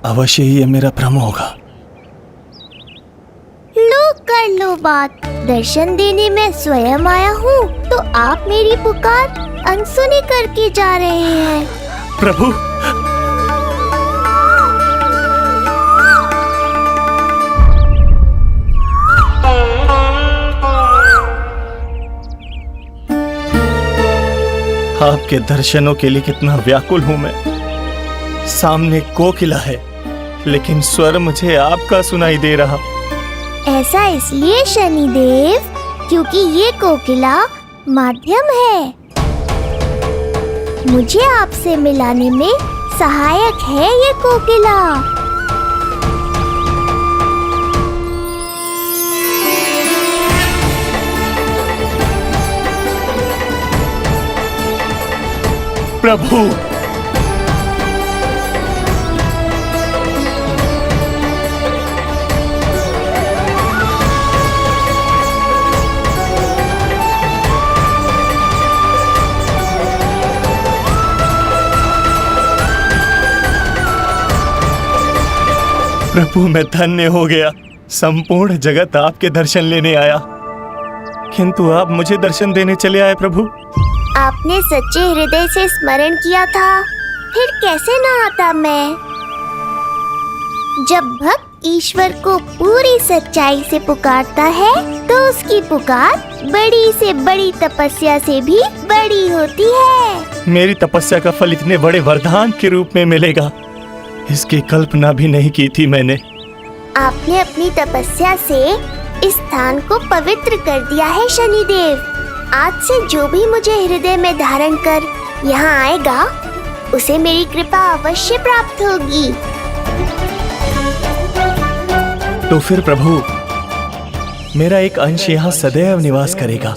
अवश्य ही ये मेरा भ्रम होगा। लो कर लो बात। दर्शन देने मैं स्वयं आया हूँ तो आप मेरी पुकार अनसुनी करके जा रहे हैं। प्रभु, आपके दर्शनों के लिए कितना व्याकुल हूँ मैं। सामने कोकिला है लेकिन स्वर मुझे आपका सुनाई दे रहा। ऐसा इसलिए शनिदेव क्योंकि ये कोकिला माध्यम है। मुझे आपसे मिलाने में सहायक है ये कोकिला। प्रभु, प्रभु मैं धन्य हो गया। संपूर्ण जगत आपके दर्शन लेने आया, किंतु आप मुझे दर्शन देने चले आए प्रभु। आपने सच्चे हृदय से स्मरण किया था, फिर कैसे ना आता मैं। जब भक्त ईश्वर को पूरी सच्चाई से पुकारता है तो उसकी पुकार बड़ी से बड़ी तपस्या से भी बड़ी होती है। मेरी तपस्या का फल इतने बड़े वरदान के रूप में मिलेगा, इसकी कल्पना भी नहीं की थी मैंने। आपने अपनी तपस्या से इस स्थान को पवित्र कर दिया है शनिदेव। आज से जो भी मुझे हृदय में धारण कर यहाँ आएगा उसे मेरी कृपा अवश्य प्राप्त होगी। तो फिर प्रभु, मेरा एक अंश यहाँ सदैव निवास करेगा।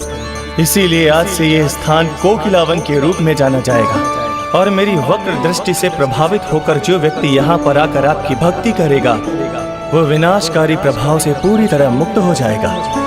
इसीलिए आज से ये स्थान कोकिलावन के रूप में जाना जाएगा और मेरी वक्र दृष्टि से प्रभावित होकर जो व्यक्ति यहाँ पर आकर आपकी भक्ति करेगा वो विनाशकारी प्रभाव से पूरी तरह मुक्त हो जाएगा।